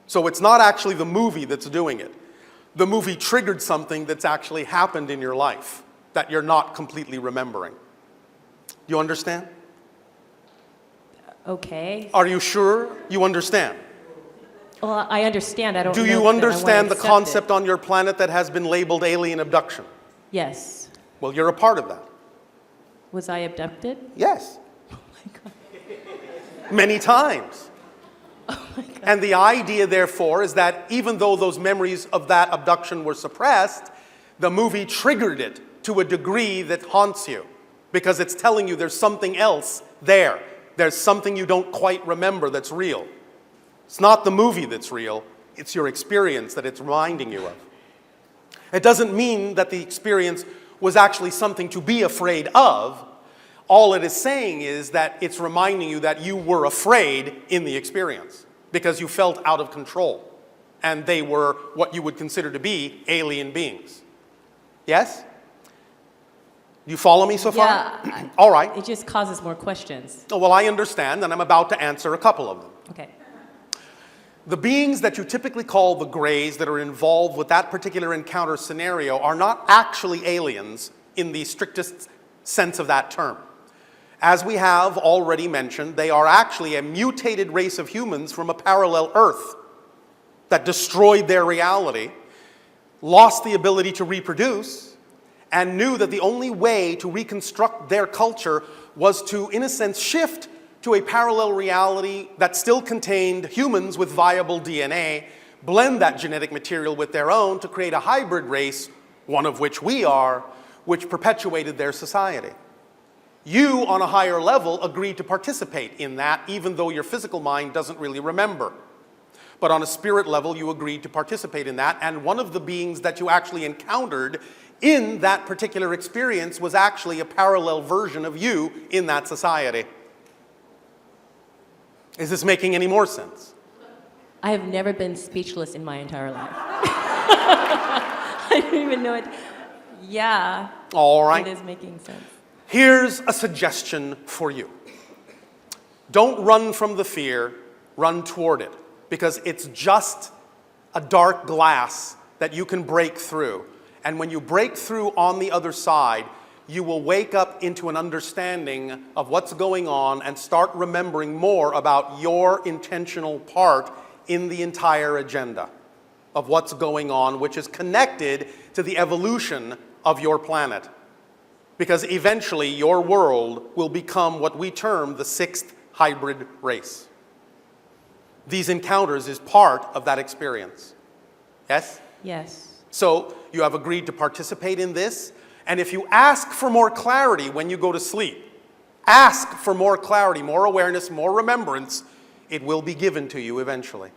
So it's not actually the movie that's doing it. The movie triggered something that's actually happened in your life that you're not completely remembering. Do you understand? Okay. Are you sure you understand? Well, I understand. I don't Do know you that I wanna understand the accept concept it. on your planet that has been labeled alien abduction? Yes. Well, you're a part of that. Was I abducted? Yes. Many times. And the idea, therefore, is that even though those memories of that abduction were suppressed, the movie triggered it to a degree that haunts you because it's telling you there's something else there. There's something you don't quite remember that's real. It's not the movie that's real, it's your experience that it's reminding you of. It doesn't mean that the experience was actually something to be afraid of. All it is saying is that it's reminding you that you were afraid in the experience because you felt out of control and they were what you would consider to be alien beings. Yes? You follow me so far? Yeah. All right. It just causes more questions. Oh, well, I understand, and I'm about to answer a couple of them. Okay. The beings that you typically call the Greys that are involved with that particular encounter scenario are not actually aliens in the strictest sense of that term. As we have already mentioned, they are actually a mutated race of humans from a parallel Earth that destroyed their reality, lost the ability to reproduce, and knew that the only way to reconstruct their culture was to, in a sense, shift to a parallel reality that still contained humans with viable DNA, blend that genetic material with their own to create a hybrid race, one of which we are, which perpetuated their society. You, on a higher level, agreed to participate in that, even though your physical mind doesn't really remember. But on a spirit level, you agreed to participate in that, and one of the beings that you actually encountered in that particular experience was actually a parallel version of you in that society. Is this making any more sense? I have never been speechless in my entire life. I don't even know it. Yeah. All right. It is making sense. Here's a suggestion for you. Don't run from the fear, run toward it, because it's just a dark glass that you can break through. And when you break through on the other side, you will wake up into an understanding of what's going on and start remembering more about your intentional part in the entire agenda of what's going on, which is connected to the evolution of your planet. Because eventually your world will become what we term the sixth hybrid race. These encounters is part of that experience. Yes? Yes. So you have agreed to participate in this. And if you ask for more clarity when you go to sleep, ask for more clarity, more awareness, more remembrance, it will be given to you eventually.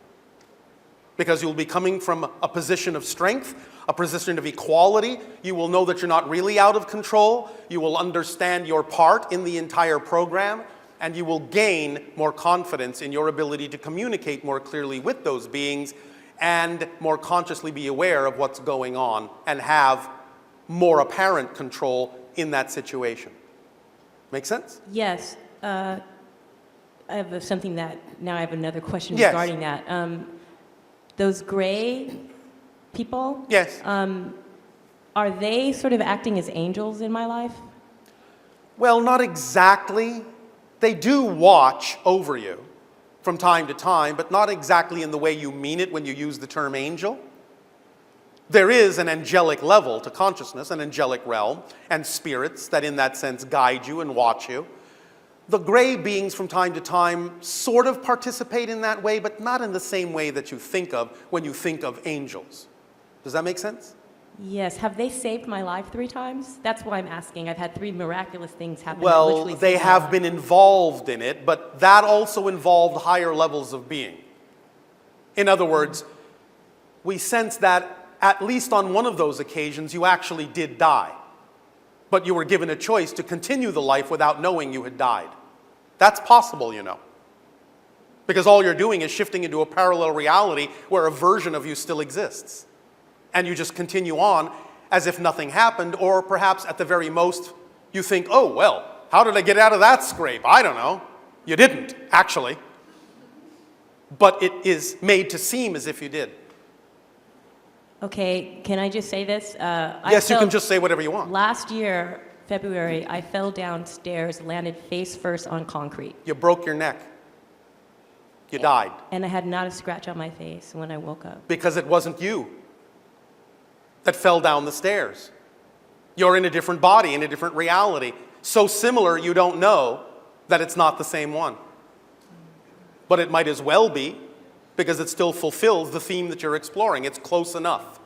Because you'll be coming from a position of strength, a position of equality. You will know that you're not really out of control. You will understand your part in the entire program, and you will gain more confidence in your ability to communicate more clearly with those beings and more consciously be aware of what's going on and have more apparent control in that situation. Make sense? Yes. I have something that, now I have another question Yes. regarding that. Those gray people, Yes. are they sort of acting as angels in my life? Well, not exactly. They do watch over you from time to time, but not exactly in the way you mean it when you use the term angel. There is an angelic level to consciousness, an angelic realm, and spirits that in that sense guide you and watch you. The gray beings from time to time sort of participate in that way, but not in the same way that you think of when you think of angels. Does that make sense? Yes. Have they saved my life 3 times? That's why I'm asking. I've had 3 miraculous things happen. that Well, literally they saved my have life. been involved in it, but that also involved higher levels of being. In other words, we sense that at least on one of those occasions you actually did die, but you were given a choice to continue the life without knowing you had died. That's possible, you know. Because all you're doing is shifting into a parallel reality where a version of you still exists. And you just continue on as if nothing happened, or perhaps at the very most, you think, oh, well, how did I get out of that scrape? I don't know. You didn't, actually. But it is made to seem as if you did. Okay, can I just say this? Yes, you can just say whatever you want. Last year, February, I fell downstairs, landed face first on concrete. You broke your neck. You died. And I had not a scratch on my face when I woke up. Because it wasn't you that fell down the stairs. You're in a different body, in a different reality. So similar you don't know that it's not the same one. But it might as well be, because it still fulfills the theme that you're exploring. It's close enough.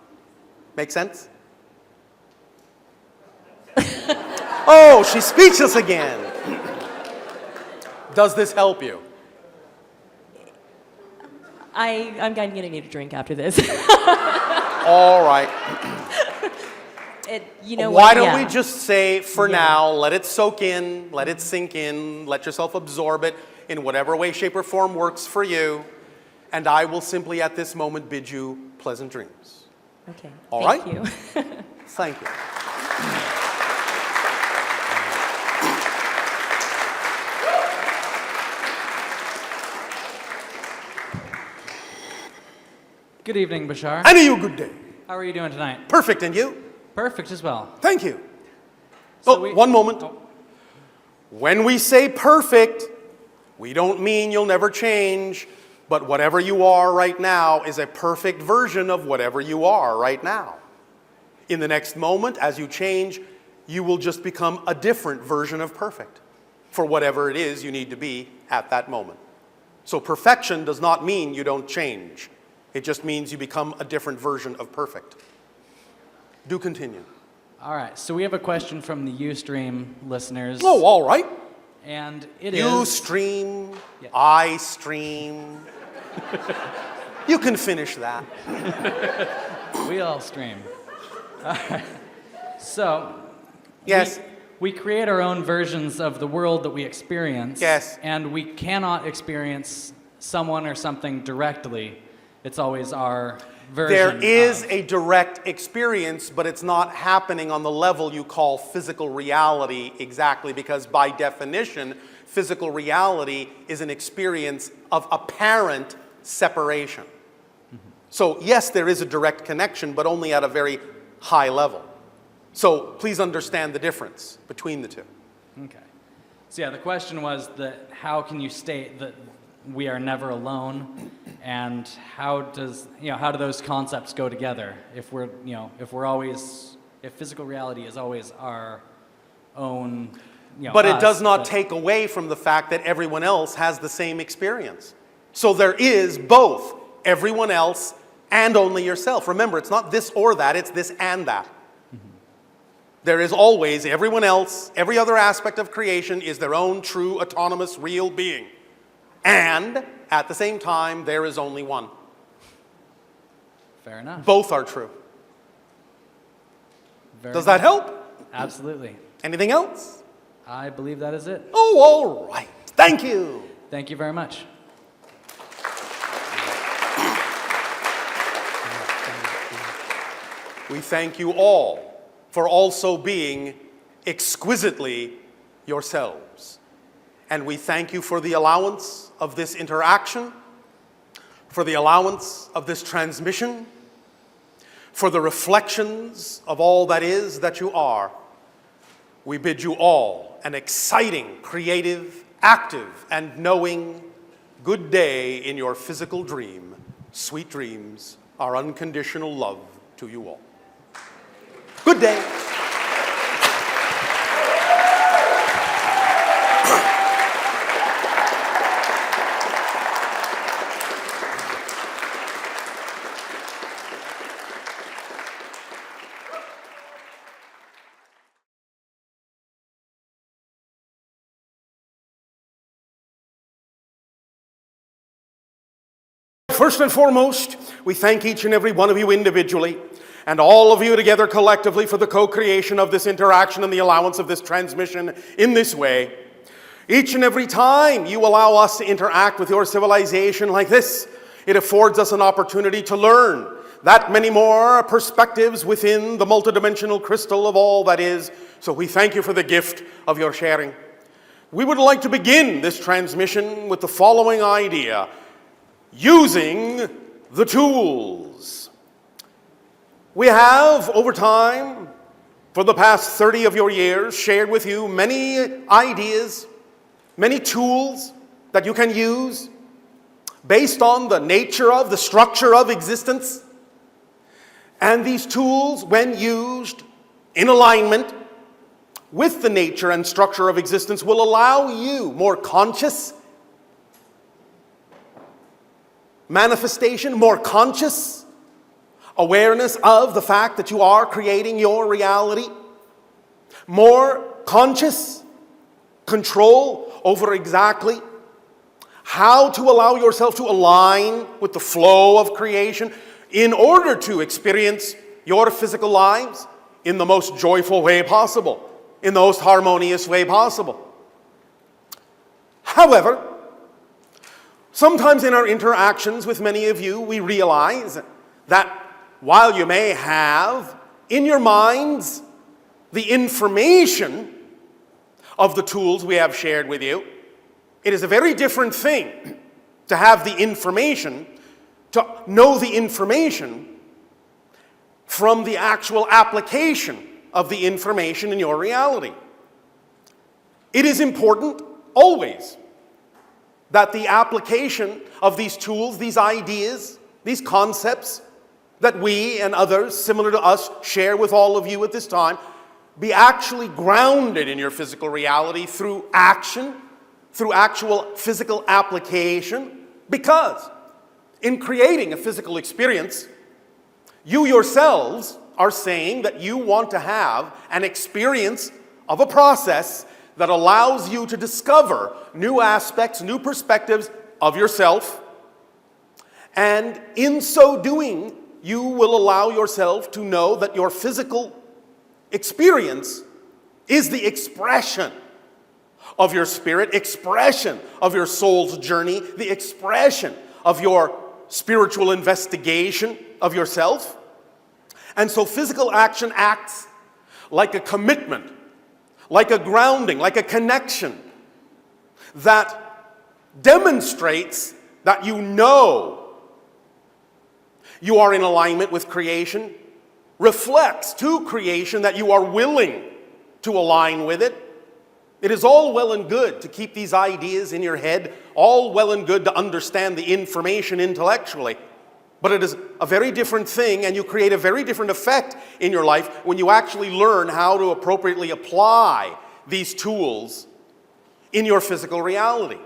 Make sense? Oh, she's speechless again. Does this help you? I'm going to need a drink after this. All right. You know Why what? don't Yeah. we just say, for now, let it soak in, let it sink in, let yourself absorb it in whatever way, shape, or form works for you, and I will simply at this moment bid you pleasant dreams. Okay. All Thank right? you. Thank you. Good evening, Bashar. And you good day. How are you doing tonight? Perfect, and you? Perfect as well. Thank you. So One moment. When we say perfect, we don't mean you'll never change, but whatever you are right now is a perfect version of whatever you are right now. In the next moment, as you change, you will just become a different version of perfect for whatever it is you need to be at that moment. So perfection does not mean you don't change. It just means you become a different version of perfect. Do continue. All right, so we have a question from the Ustream listeners. Oh, all right. And it is... You stream, Yeah. I stream. You can finish that. We all stream. All right. So... Yes. We create our own versions of the world that we experience. Yes. And we cannot experience someone or something directly. It's always our version. There is of. a direct experience, but it's not happening on the level you call physical reality exactly, because by definition, physical reality is an experience of apparent separation. Mm-hmm. So yes, there is a direct connection, but only at a very high level. So please understand the difference between the two. Okay. So yeah, the question was that how can you state that we are never alone, and how do those concepts go together? If physical reality is always our own, But it us, does not but- take away from the fact that everyone else has the same experience. So there is both everyone else and only yourself. Remember, it's not this or that, it's this and that. There is always everyone else, every other aspect of creation is their own true, autonomous, real being. And at the same time, there is only one. Fair enough. Both are true. Very Does that good. help? Absolutely. Anything else? I believe that is it. Oh, all right. Thank you. Thank you very much. We thank you all for also being exquisitely yourselves. And we thank you for the allowance of this interaction, for the allowance of this transmission, for the reflections of all that is that you are. We bid you all an exciting, creative, active, and knowing good day in your physical dream. Sweet dreams, our unconditional love to you all. Good day. First and foremost, we thank each and every one of you individually and all of you together collectively for the co-creation of this interaction and the allowance of this transmission in this way. Each and every time you allow us to interact with your civilization like this, it affords us an opportunity to learn that many more perspectives within the multidimensional crystal of all that is. So we thank you for the gift of your sharing. We would like to begin this transmission with the following idea: using the tools. We have, over time, for the past 30 of your years, shared with you many ideas, many tools that you can use based on the nature of, the structure of existence. And these tools, when used in alignment with the nature and structure of existence, will allow you more conscious manifestation, more conscious awareness of the fact that you are creating your reality, more conscious control over exactly how to allow yourself to align with the flow of creation in order to experience your physical lives in the most joyful way possible, in the most harmonious way possible. However, sometimes in our interactions with many of you, we realize that while you may have in your minds the information of the tools we have shared with you, it is a very different thing to have the information, to know the information from the actual application of the information in your reality. It is important always that the application of these tools, these ideas, these concepts that we and others similar to us share with all of you at this time be actually grounded in your physical reality through action, through actual physical application, because in creating a physical experience, you yourselves are saying that you want to have an experience of a process that allows you to discover new aspects, new perspectives of yourself. And in so doing, you will allow yourself to know that your physical experience is the expression of your spirit, expression of your soul's journey, the expression of your spiritual investigation of yourself. And so physical action acts like a commitment, like a grounding, like a connection that demonstrates that you know you are in alignment with creation, reflects to creation that you are willing to align with it. It is all well and good to keep these ideas in your head, all well and good to understand the information intellectually, but it is a very different thing, and you create a very different effect in your life when you actually learn how to appropriately apply these tools in your physical reality.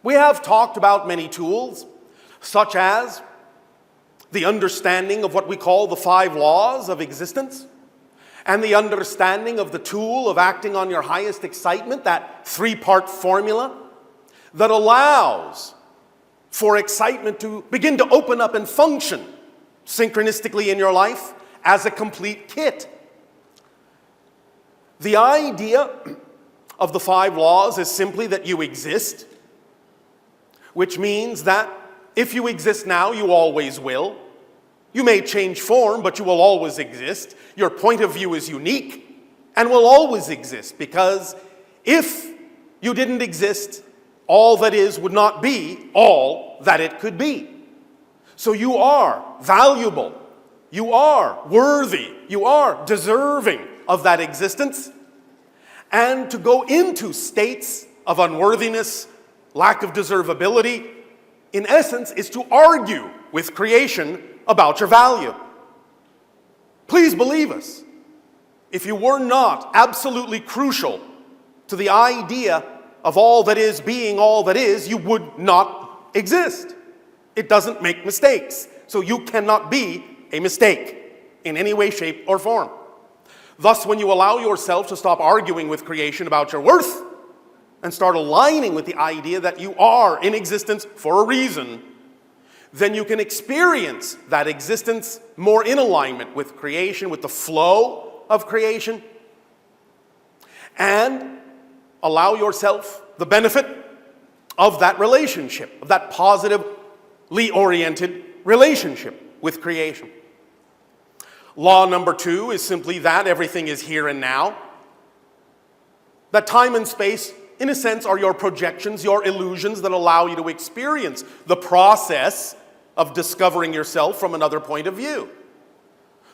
We have talked about many tools, such as the understanding of what we call the 5 laws of existence, and the understanding of the tool of acting on your highest excitement, that 3-part formula that allows for excitement to begin to open up and function synchronistically in your life as a complete kit. The idea of the 5 laws is simply that you exist, which means that if you exist now, you always will. You may change form, but you will always exist. Your point of view is unique and will always exist, because if you didn't exist, all that is would not be all that it could be. So you are valuable, you are worthy, you are deserving of that existence. And to go into states of unworthiness, lack of deservability, in essence, is to argue with creation about your value. Please believe us. If you were not absolutely crucial to the idea of all that is being all that is, you would not exist. It doesn't make mistakes. So you cannot be a mistake in any way, shape, or form. Thus, when you allow yourself to stop arguing with creation about your worth and start aligning with the idea that you are in existence for a reason, then you can experience that existence more in alignment with creation, with the flow of creation. And allow yourself the benefit of that relationship, of that positively oriented relationship with creation. Law number 2 is simply that everything is here and now. That time and space, in a sense, are your projections, your illusions that allow you to experience the process of discovering yourself from another point of view.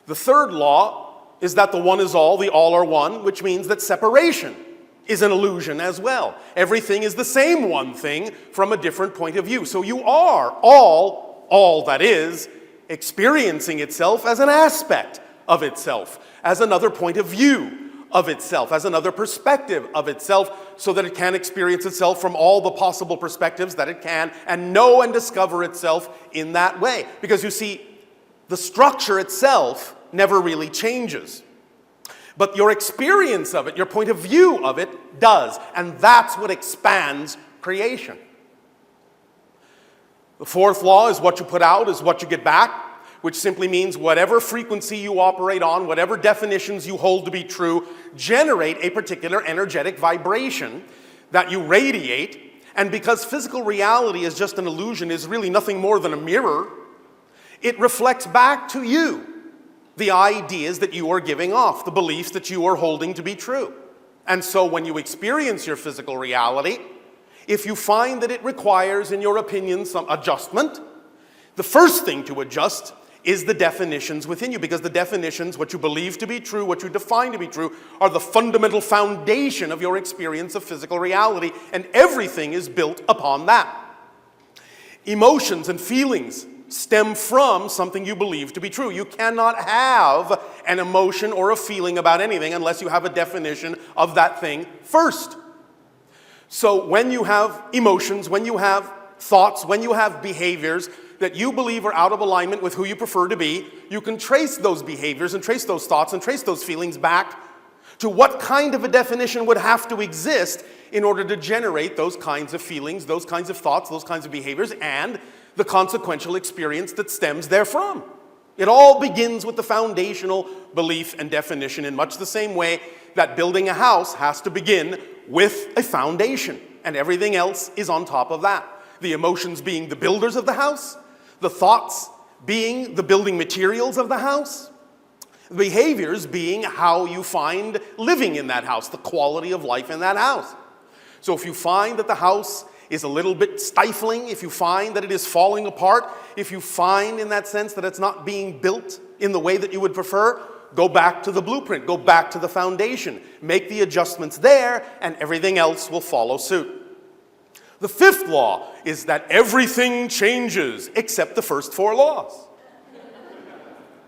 The third law is that the one is all, the all are one, which means that separation is an illusion as well. Everything is the same one thing from a different point of view. So you are all that is, experiencing itself as an aspect of itself, as another point of view of itself, as another perspective of itself, so that it can experience itself from all the possible perspectives that it can, and know and discover itself in that way. Because you see, the structure itself never really changes. But your experience of it, your point of view of it, does. And that's what expands creation. The fourth law is what you put out is what you get back, which simply means whatever frequency you operate on, whatever definitions you hold to be true, generate a particular energetic vibration that you radiate. And because physical reality is just an illusion, is really nothing more than a mirror, it reflects back to you the ideas that you are giving off, the beliefs that you are holding to be true. And so when you experience your physical reality, if you find that it requires, in your opinion, some adjustment, the first thing to adjust is the definitions within you, because the definitions, what you believe to be true, what you define to be true, are the fundamental foundation of your experience of physical reality, and everything is built upon that. Emotions and feelings stem from something you believe to be true. You cannot have an emotion or a feeling about anything unless you have a definition of that thing first. So when you have emotions, when you have thoughts, when you have behaviors that you believe are out of alignment with who you prefer to be, you can trace those behaviors and trace those thoughts and trace those feelings back to what kind of a definition would have to exist in order to generate those kinds of feelings, those kinds of thoughts, those kinds of behaviors, and the consequential experience that stems therefrom. It all begins with the foundational belief and definition, in much the same way that building a house has to begin with a foundation, and everything else is on top of that. The emotions being the builders of the house, the thoughts being the building materials of the house, the behaviors being how you find living in that house, the quality of life in that house. So if you find that the house is a little bit stifling, if you find that it is falling apart, if you find in that sense that it's not being built in the way that you would prefer, go back to the blueprint, go back to the foundation, make the adjustments there, and everything else will follow suit. The fifth law is that everything changes except the first 4 laws.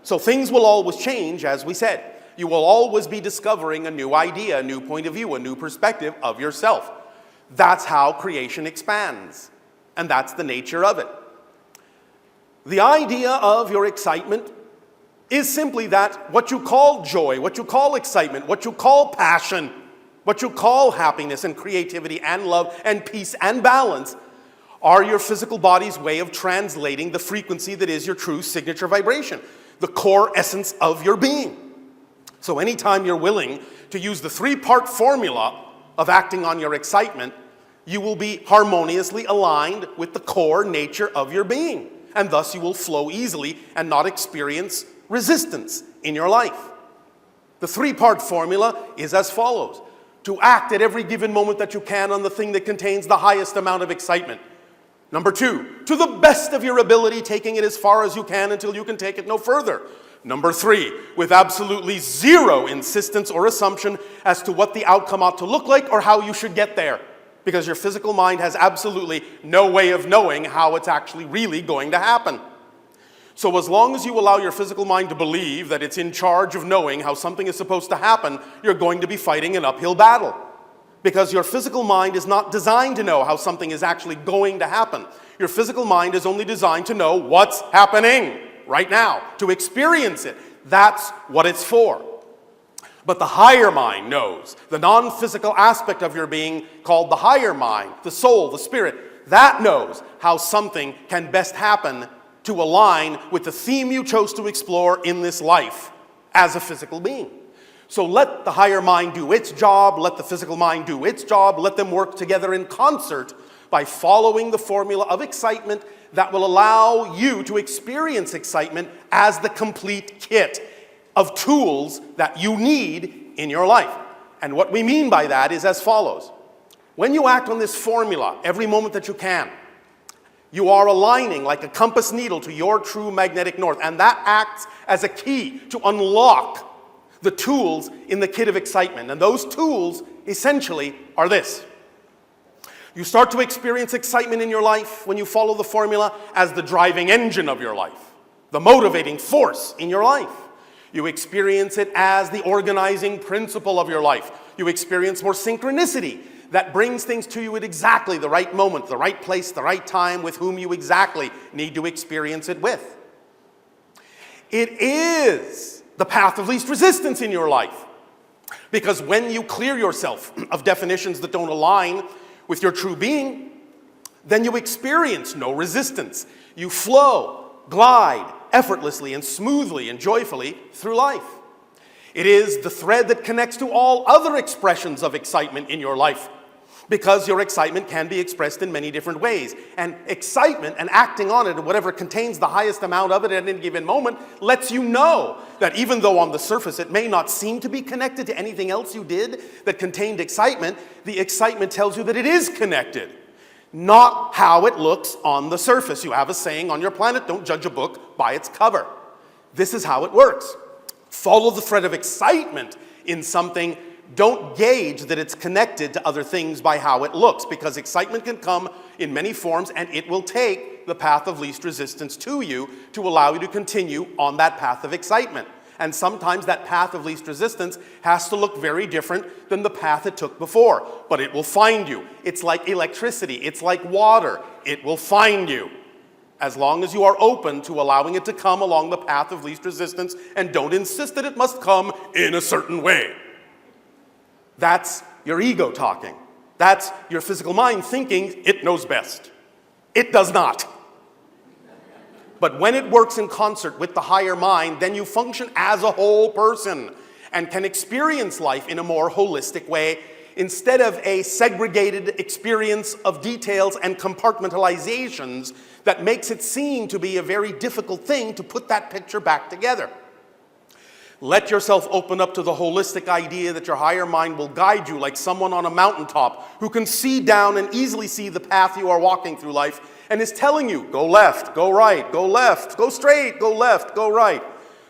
So things will always change, as we said. You will always be discovering a new idea, a new point of view, a new perspective of yourself. That's how creation expands, and that's the nature of it. The idea of your excitement is simply that what you call joy, what you call excitement, what you call passion, what you call happiness and creativity and love and peace and balance are your physical body's way of translating the frequency that is your true signature vibration, the core essence of your being. So anytime you're willing to use the 3-part formula of acting on your excitement, you will be harmoniously aligned with the core nature of your being. And thus you will flow easily and not experience resistance in your life. The 3-part formula is as follows. To act at every given moment that you can on the thing that contains the highest amount of excitement. Number 2, to the best of your ability, taking it as far as you can until you can take it no further. Number 3, with absolutely zero insistence or assumption as to what the outcome ought to look like or how you should get there. Because your physical mind has absolutely no way of knowing how it's actually really going to happen. So as long as you allow your physical mind to believe that it's in charge of knowing how something is supposed to happen, you're going to be fighting an uphill battle. Because your physical mind is not designed to know how something is actually going to happen. Your physical mind is only designed to know what's happening right now, to experience it. That's what it's for. But the higher mind knows, the non-physical aspect of your being called the higher mind, the soul, the spirit, that knows how something can best happen to align with the theme you chose to explore in this life as a physical being. So let the higher mind do its job, let the physical mind do its job, let them work together in concert by following the formula of excitement that will allow you to experience excitement as the complete kit of tools that you need in your life. And what we mean by that is as follows. When you act on this formula every moment that you can, you are aligning like a compass needle to your true magnetic north, and that acts as a key to unlock the tools in the kit of excitement. And those tools essentially are this. You start to experience excitement in your life when you follow the formula as the driving engine of your life, the motivating force in your life. You experience it as the organizing principle of your life. You experience more synchronicity that brings things to you at exactly the right moment, the right place, the right time, with whom you exactly need to experience it with. It is the path of least resistance in your life. Because when you clear yourself of definitions that don't align with your true being, then you experience no resistance. You flow, glide effortlessly and smoothly and joyfully through life. It is the thread that connects to all other expressions of excitement in your life, because your excitement can be expressed in many different ways. And excitement and acting on it, and whatever contains the highest amount of it at any given moment, lets you know that even though on the surface it may not seem to be connected to anything else you did that contained excitement, the excitement tells you that it is connected, not how it looks on the surface. You have a saying on your planet, don't judge a book by its cover. This is how it works. Follow the thread of excitement in something. Don't gauge that it's connected to other things by how it looks, because excitement can come in many forms, and it will take the path of least resistance to you to allow you to continue on that path of excitement. And sometimes that path of least resistance has to look very different than the path it took before, but it will find you. It's like electricity, it's like water. It will find you, as long as you are open to allowing it to come along the path of least resistance and don't insist that it must come in a certain way. That's your ego talking. That's your physical mind thinking it knows best. It does not. But when it works in concert with the higher mind, then you function as a whole person and can experience life in a more holistic way, instead of a segregated experience of details and compartmentalizations that makes it seem to be a very difficult thing to put that picture back together. Let yourself open up to the holistic idea that your higher mind will guide you like someone on a mountaintop who can see down and easily see the path you are walking through life, and is telling you, go left, go right, go left, go straight, go left, go right.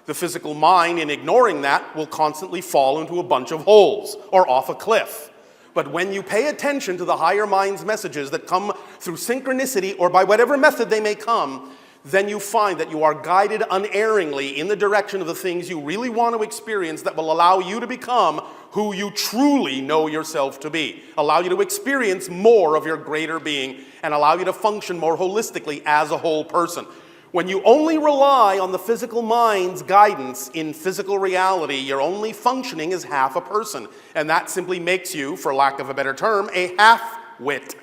The physical mind, in ignoring that, will constantly fall into a bunch of holes or off a cliff. But when you pay attention to the higher mind's messages that come through synchronicity or by whatever method they may come, then you find that you are guided unerringly in the direction of the things you really want to experience that will allow you to become who you truly know yourself to be, allow you to experience more of your greater being, and allow you to function more holistically as a whole person. When you only rely on the physical mind's guidance in physical reality, you're only functioning as half a person, and that simply makes you, for lack of a better term, a half-wit.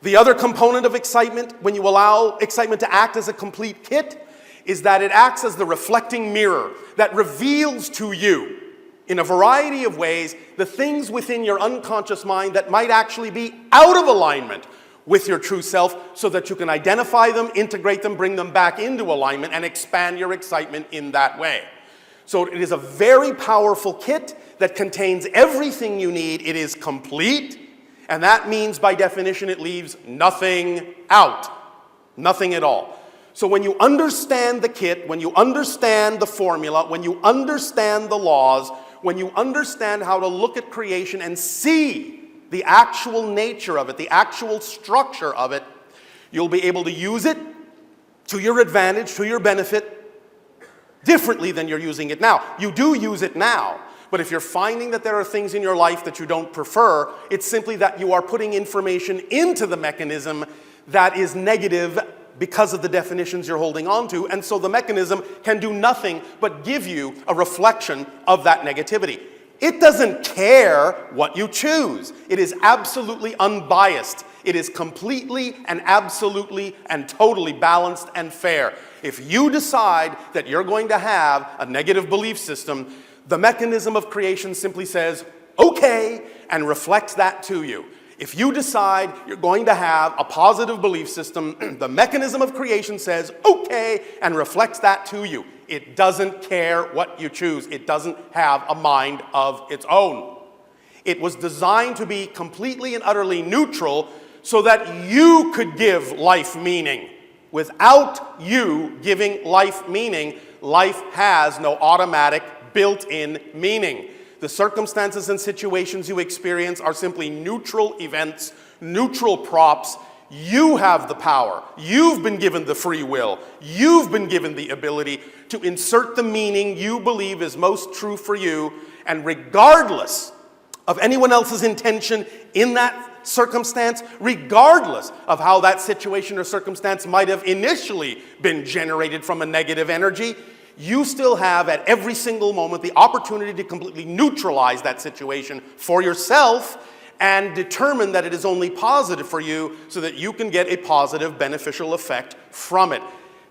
The other component of excitement, when you allow excitement to act as a complete kit, is that it acts as the reflecting mirror that reveals to you, in a variety of ways, the things within your unconscious mind that might actually be out of alignment with your true self, so that you can identify them, integrate them, bring them back into alignment, and expand your excitement in that way. So it is a very powerful kit that contains everything you need. It is complete. And that means, by definition, it leaves nothing out. Nothing at all. So when you understand the kit, when you understand the formula, when you understand the laws, when you understand how to look at creation and see the actual nature of it, the actual structure of it, you'll be able to use it to your advantage, to your benefit, differently than you're using it now. You do use it now. But if you're finding that there are things in your life that you don't prefer, it's simply that you are putting information into the mechanism that is negative because of the definitions you're holding on to, and so the mechanism can do nothing but give you a reflection of that negativity. It doesn't care what you choose. It is absolutely unbiased It is completely and absolutely and totally balanced and fair. If you decide that you're going to have a negative belief system, the mechanism of creation simply says, okay, and reflects that to you. If you decide you're going to have a positive belief system, the mechanism of creation says, okay, and reflects that to you. It doesn't care what you choose. It doesn't have a mind of its own. It was designed to be completely and utterly neutral so that you could give life meaning. Without you giving life meaning, life has no automatic built-in meaning. The circumstances and situations you experience are simply neutral events, neutral props. You have the power. You've been given the free will. You've been given the ability to insert the meaning you believe is most true for you, and regardless of anyone else's intention in that circumstance, regardless of how that situation or circumstance might have initially been generated from a negative energy, you still have at every single moment the opportunity to completely neutralize that situation for yourself and determine that it is only positive for you so that you can get a positive beneficial effect from it.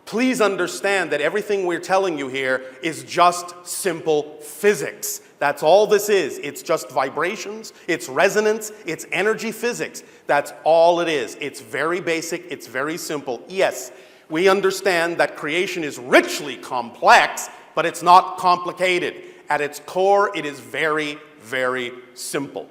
Please understand that everything we're telling you here is just simple physics. That's all this is. It's just vibrations, it's resonance, it's energy physics. That's all it is. It's very basic, it's very simple. Yes, we understand that creation is richly complex, but it's not complicated. At its core, it is very, very simple.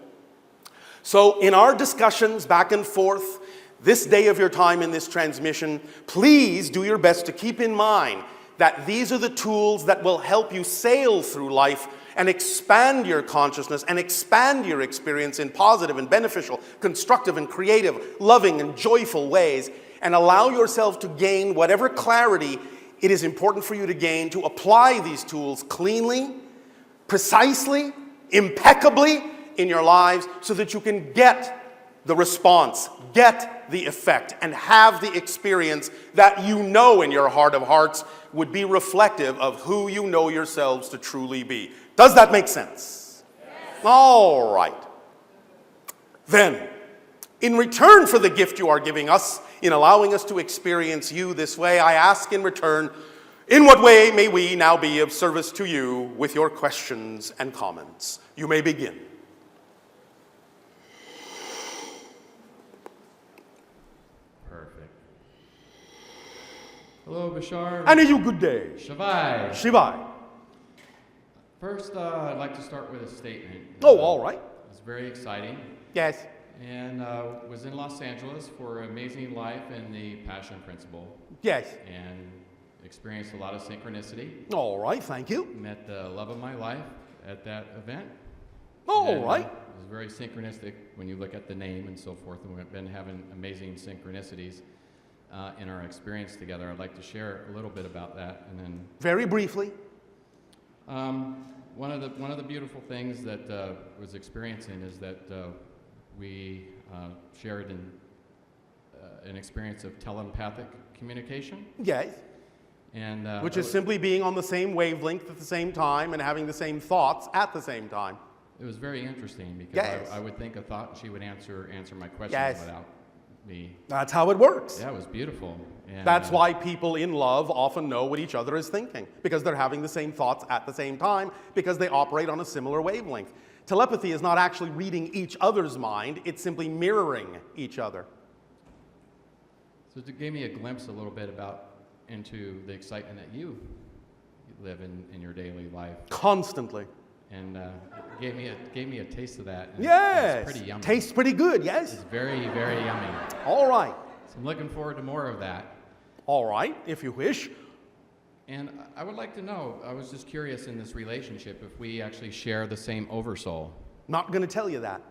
So in our discussions back and forth, this day of your time in this transmission, please do your best to keep in mind that these are the tools that will help you sail through life and expand your consciousness and expand your experience in positive and beneficial, constructive and creative, loving and joyful ways, and allow yourself to gain whatever clarity it is important for you to gain to apply these tools cleanly, precisely, impeccably in your lives so that you can get the response, get the effect, and have the experience that you know in your heart of hearts would be reflective of who you know yourselves to truly be. Does that make sense? Yes. All right. Then, in return for the gift you are giving us, in allowing us to experience you this way, I ask in return, in what way may we now be of service to you with your questions and comments? You may begin. Perfect. Hello, Bashar. And a you good day. Shavai. Shivai. First, I'd like to start with a statement. Oh, all right. It's very exciting. Yes. And was in Los Angeles for Amazing Life and the Passion Principle. Yes. And experienced a lot of synchronicity. All right, thank you. Met the love of my life at that event. All right. It was very synchronistic when you look at the name and so forth, and we've been having amazing synchronicities in our experience together. I'd like to share a little bit about that, and then very briefly. One of the beautiful things that was experiencing is that we shared an experience of telepathic communication. Yes. And which is simply being on the same wavelength at the same time and having the same thoughts at the same time. It was very interesting because yes. I would think a thought she would answer my questions yes. without me. That's how it works. Yeah, it was beautiful. And, that's why people in love often know what each other is thinking, because they're having the same thoughts at the same time, because they operate on a similar wavelength. Telepathy is not actually reading each other's mind, it's simply mirroring each other. So it gave me a glimpse a little bit into the excitement that you live in your daily life. Constantly. And it gave me a taste of that. Yes. It's pretty yummy. Tastes pretty good, yes? It's very, very yummy. All right. So I'm looking forward to more of that. All right, if you wish. And I would like to know, I was just curious in this relationship if we actually share the same oversoul. Not going to tell you that.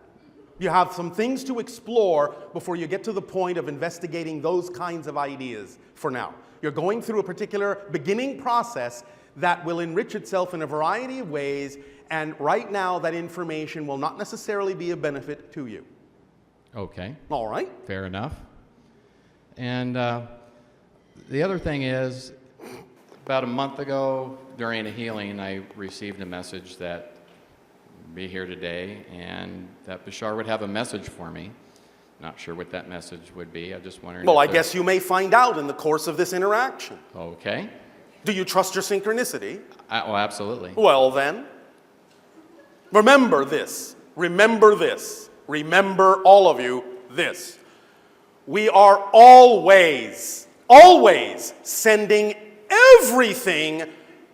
You have some things to explore before you get to the point of investigating those kinds of ideas for now. You're going through a particular beginning process that will enrich itself in a variety of ways, and right now that information will not necessarily be of benefit to you. Okay. All right. Fair enough. And the other thing is, about a month ago during a healing, I received a message that I'd be here today and that Bashar would have a message for me. Not sure what that message would be. I'm just wondering. Well, if I there's- guess you may find out in the course of this interaction. Okay. Do you trust your synchronicity? Well, absolutely. Well then, remember this. Remember this. Remember, all of you, this. We are always, always sending everything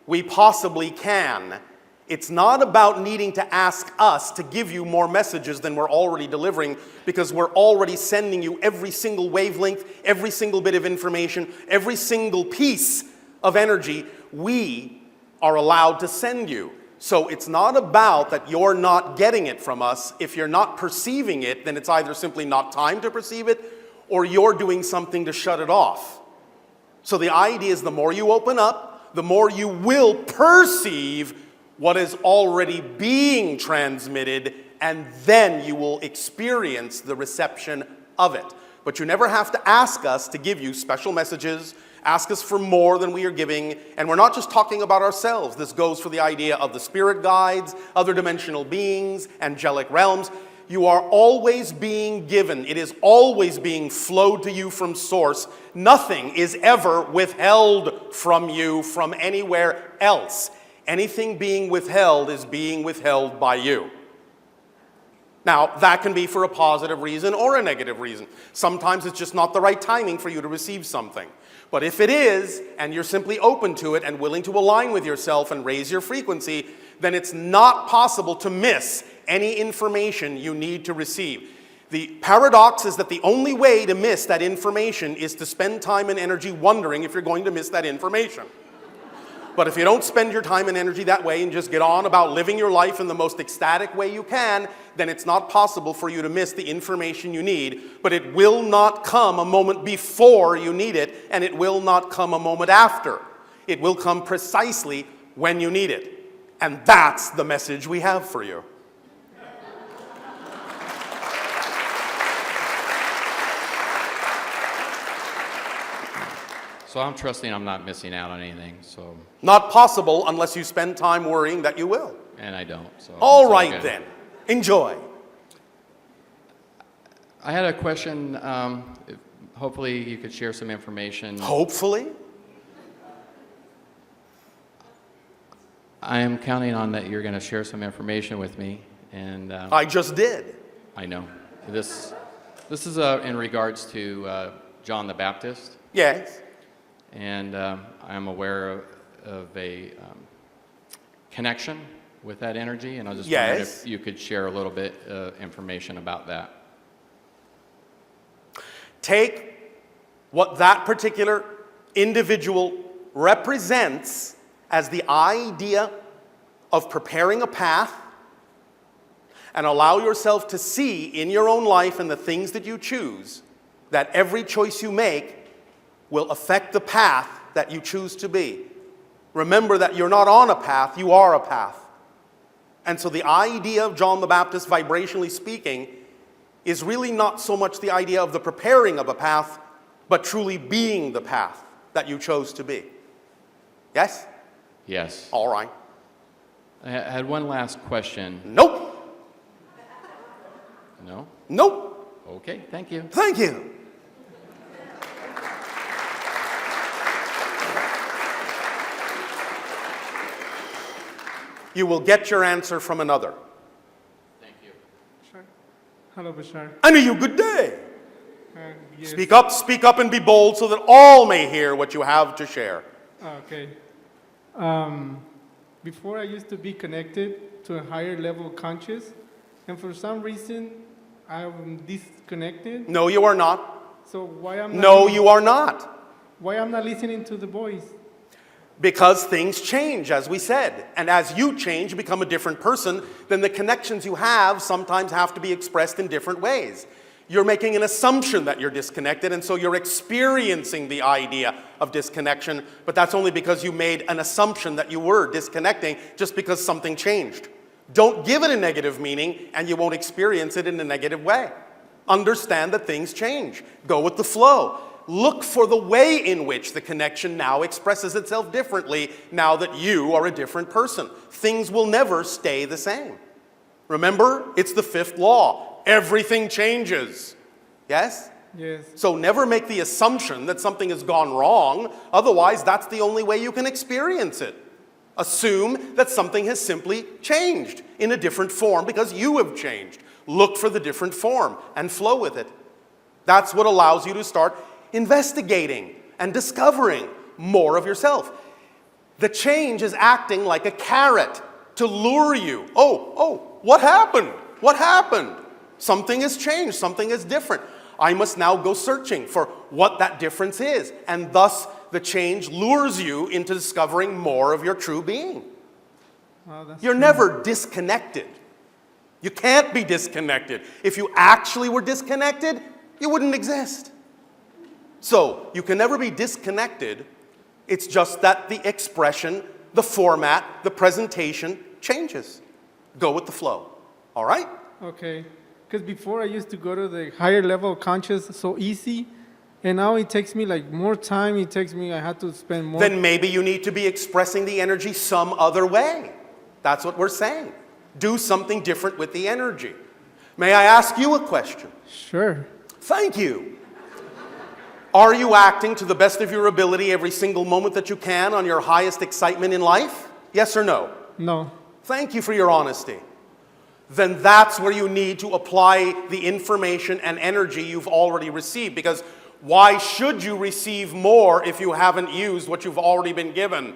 we possibly can. It's not about needing to ask us to give you more messages than we're already delivering, because we're already sending you every single wavelength, every single bit of information, every single piece of energy we are allowed to send you. So it's not about that you're not getting it from us. If you're not perceiving it, then it's either simply not time to perceive it, or you're doing something to shut it off. So the idea is the more you open up, the more you will perceive what is already being transmitted, and then you will experience the reception of it. But you never have to ask us to give you special messages, ask us for more than we are giving, and we're not just talking about ourselves. This goes for the idea of the spirit guides, other dimensional beings, angelic realms. You are always being given. It is always being flowed to you from source. Nothing is ever withheld from you from anywhere else. Anything being withheld is being withheld by you. Now, that can be for a positive reason or a negative reason. Sometimes it's just not the right timing for you to receive something. But if it is, and you're simply open to it and willing to align with yourself and raise your frequency, then it's not possible to miss any information you need to receive. The paradox is that the only way to miss that information is to spend time and energy wondering if you're going to miss that information. But if you don't spend your time and energy that way and just get on about living your life in the most ecstatic way you can, then it's not possible for you to miss the information you need. But it will not come a moment before you need it, and it will not come a moment after. It will come precisely when you need it. And that's the message we have for you. So I'm trusting I'm not missing out on anything. So. Not possible unless you spend time worrying that you will. And I don't. So. All it's right good. then. Enjoy. I had a question. Hopefully you could share some information. Hopefully. I am counting on that you're going to share some information with me. And I just did. I know. This is in regards to John the Baptist. Yes. And I'm aware of a connection with that energy, and I was just wondering Yes. if you could share a little bit information about that. Take what that particular individual represents as the idea of preparing a path, and allow yourself to see in your own life and the things that you choose that every choice you make will affect the path that you choose to be. Remember that you're not on a path, you are a path. And so the idea of John the Baptist, vibrationally speaking, is really not so much the idea of the preparing of a path, but truly being the path that you chose to be. Yes? Yes. All right. I had one last question. Nope. No? Nope. Okay, thank you. Thank you. You will get your answer from another. Thank you. Sure. Hello, Bashar. I knew you. Good day. Yes. Speak up, and be bold so that all may hear what you have to share. Okay. Before I used to be connected to a higher level of conscious, and for some reason I'm disconnected. No, you are not. So why I'm not No, you are not. Why I'm not listening to the voice? Because things change, as we said. And as you change, you become a different person, then the connections you have sometimes have to be expressed in different ways. You're making an assumption that you're disconnected, and so you're experiencing the idea of disconnection, but that's only because you made an assumption that you were disconnecting just because something changed. Don't give it a negative meaning, and you won't experience it in a negative way. Understand that things change. Go with the flow. Look for the way in which the connection now expresses itself differently now that you are a different person. Things will never stay the same. Remember, it's the fifth law. Everything changes. Yes? Yes. So never make the assumption that something has gone wrong. Otherwise, that's the only way you can experience it. Assume that something has simply changed in a different form because you have changed. Look for the different form and flow with it. That's what allows you to start investigating and discovering more of yourself. The change is acting like a carrot to lure you. Oh, what happened? What happened? Something has changed. Something is different. I must now go searching for what that difference is. And thus, the change lures you into discovering more of your true being. Wow, that's You're true. never disconnected. You can't be disconnected. If you actually were disconnected, you wouldn't exist. So, you can never be disconnected. It's just that the expression, the format, the presentation changes. Go with the flow. All right? Okay. Because before I used to go to the higher level of conscious so easy, and now it takes me like more time. I have to spend more. Then maybe you need to be expressing the energy some other way. That's what we're saying. Do something different with the energy. May I ask you a question? Sure. Thank you. Are you acting to the best of your ability every single moment that you can on your highest excitement in life? Yes or no? No. Thank you for your honesty. Then that's where you need to apply the information and energy you've already received. Because why should you receive more if you haven't used what you've already been given?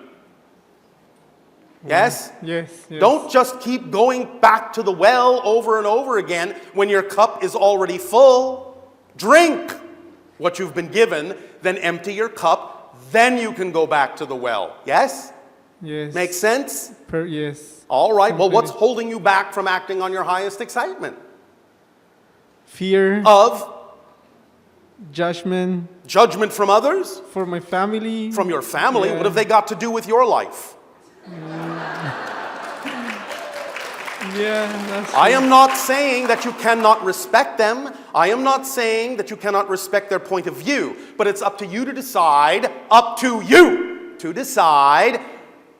Yes? Yes. Don't just keep going back to the well over and over again when your cup is already full. Drink what you've been given, then empty your cup, then you can go back to the well. Yes? Yes. Make sense? Yes. All right. Well, what's holding you back from acting on your highest excitement? Fear. Of? Judgment. Judgment from others? For my family. From your family? Yeah. What have they got to do with your life? Yeah, that's I am not saying that you cannot respect them. I am not saying that you cannot respect their point of view. But it's up to you to decide,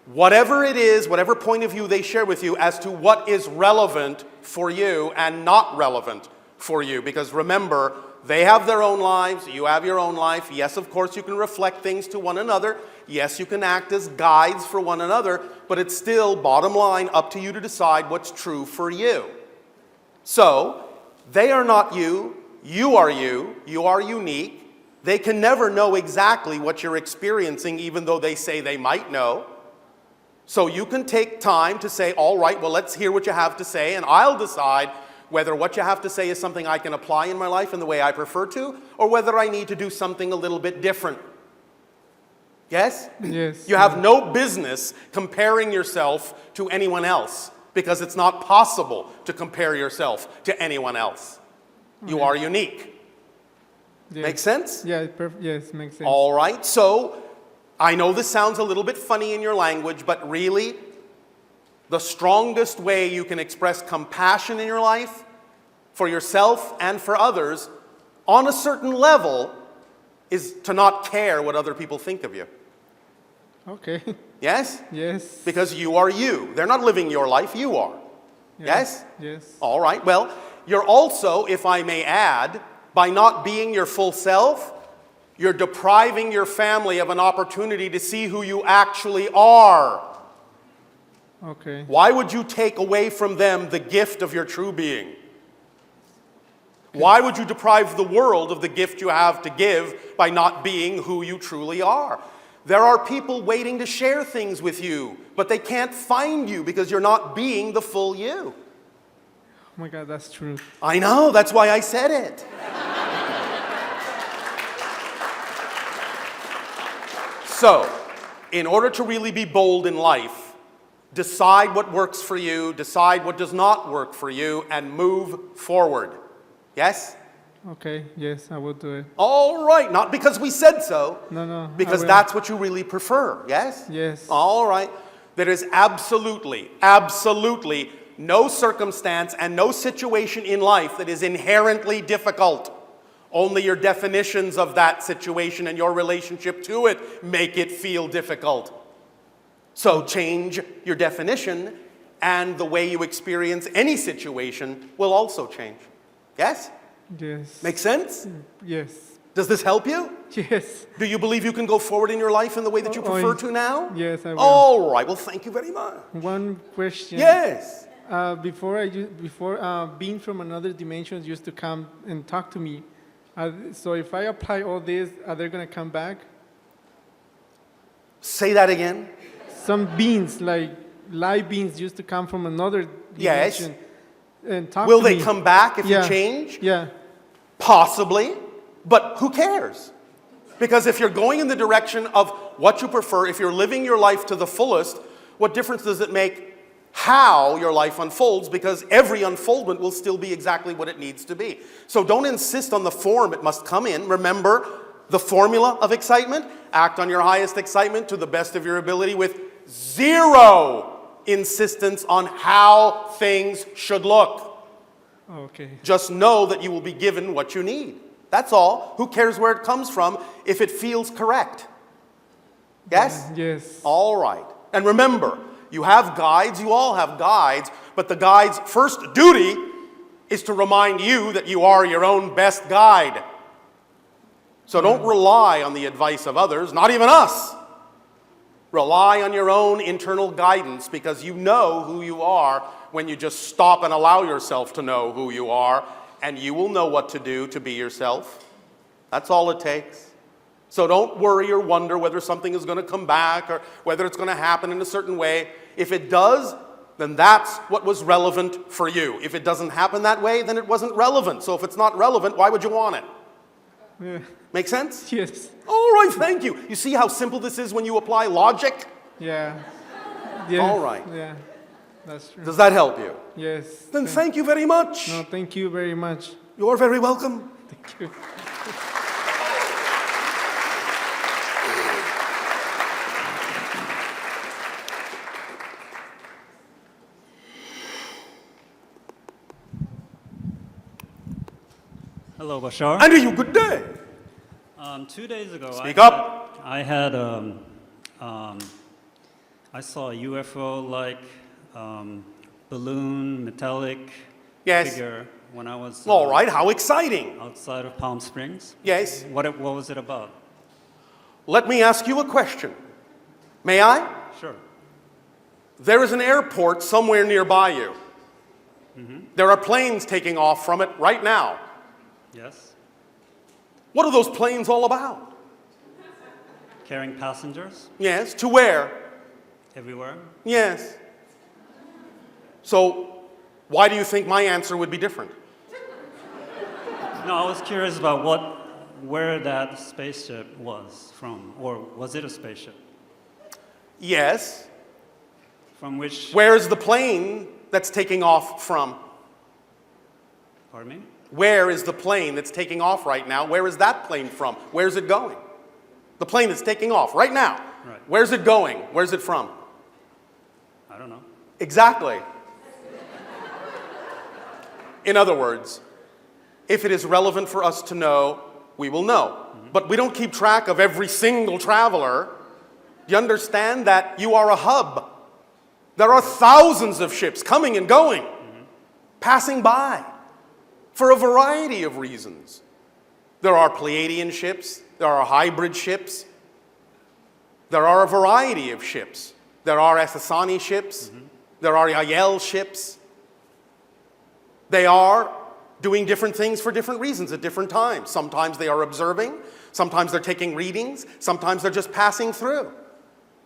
whatever it is, whatever point of view they share with you as to what is relevant for you and not relevant for you. Because remember, they have their own lives, you have your own life. Yes, of course, you can reflect things to one another. Yes, you can act as guides for one another, but it's still, bottom line, up to you to decide what's true for you. So, they are not you, you are unique. They can never know exactly what you're experiencing, even though they say they might know. So you can take time to say, all right, well, let's hear what you have to say, and I'll decide whether what you have to say is something I can apply in my life in the way I prefer to, or whether I need to do something a little bit different. Yes? Yes. You have no business comparing yourself to anyone else, because it's not possible to compare yourself to anyone else. You are unique. Yes. Make sense? Yeah, yes, makes sense. All right, so I know this sounds a little bit funny in your language, but really, the strongest way you can express compassion in your life for yourself and for others on a certain level is to not care what other people think of you. Okay. Yes? Yes. Because you are you. They're not living your life, you are. Yes? Yes. All right, well, you're also, if I may add, by not being your full self, you're depriving your family of an opportunity to see who you actually are. Okay. Why would you take away from them the gift of your true being? Why would you deprive the world of the gift you have to give by not being who you truly are? There are people waiting to share things with you, but they can't find you because you're not being the full you. Oh my God, that's true. I know, that's why I said it. So, in order to really be bold in life, decide what works for you, decide what does not work for you, and move forward. Yes? Okay, yes, I will do it. All right, not because we said so. No. Because that's what you really prefer, yes? Yes. All right. There is absolutely no circumstance and no situation in life that is inherently difficult. Only your definitions of that situation and your relationship to it make it feel difficult. So change your definition, and the way you experience any situation will also change. Yes? Yes. Make sense? Yes. Does this help you? Yes. Do you believe you can go forward in your life in the way that you prefer to now? Yes, I will. All right. Well, thank you very much. One question. Yes. Before being from another dimension used to come and talk to me. So if I apply all this, are they going to come back? Say that again. Some beings, like live beings, used to come from another Yes. dimension and talk Will to they me. come back if Yeah. you change? Yeah. Possibly, but who cares? Because if you're going in the direction of what you prefer, if you're living your life to the fullest, what difference does it make how your life unfolds? Because every unfoldment will still be exactly what it needs to be. So don't insist on the form it must come in. Remember the formula of excitement. Act on your highest excitement to the best of your ability with zero insistence on how things should look. Okay. Just know that you will be given what you need. That's all. Who cares where it comes from if it feels correct? Yes? Yes. All right. And remember, you have guides, you all have guides, but the guide's first duty is to remind you that you are your own best guide. So don't rely on the advice of others, not even us. Rely on your own internal guidance because you know who you are when you just stop and allow yourself to know who you are, and you will know what to do to be yourself. That's all it takes. So don't worry or wonder whether something is going to come back or whether it's going to happen in a certain way. If it does, then that's what was relevant for you. If it doesn't happen that way, then it wasn't relevant. So if it's not relevant, why would you want it? Yeah. Make sense? Yes. All right, thank you. You see how simple this is when you apply logic? Yeah. Yes. All right. Yeah. That's true. Does that help you? Yes. Then thank you very much. No, thank you very much. You're very welcome. Thank you. Hello, Bashar. And you, good day. 2 days ago, Speak up. I saw a UFO-like balloon, metallic Yes. figure when I was All right, how exciting. outside of Palm Springs. Yes. What was it about? Let me ask you a question. May I? Sure. There is an airport somewhere nearby you. There are planes taking off from it right now. Yes. What are those planes all about? Carrying passengers Yes, to where? everywhere. Yes. So, why do you think my answer would be different? No, I was curious about where that spaceship was from, or was it a spaceship? Yes. From which? Where's the plane that's taking off from? Pardon me? Where is the plane that's taking off right now? Where is that plane from? Where's it going? The plane that's taking off right now. Right. Where's it going? Where's it from? I don't know. Exactly. In other words, if it is relevant for us to know, we will know. But we don't keep track of every single traveler. Do you understand that you are a hub? There are thousands of ships coming and going, passing by, for a variety of reasons. There are Pleiadian ships, there are hybrid ships, there are a variety of ships. There are Essassani ships, there are Yael ships. They are doing different things for different reasons at different times. Sometimes they are observing, sometimes they're taking readings, sometimes they're just passing through.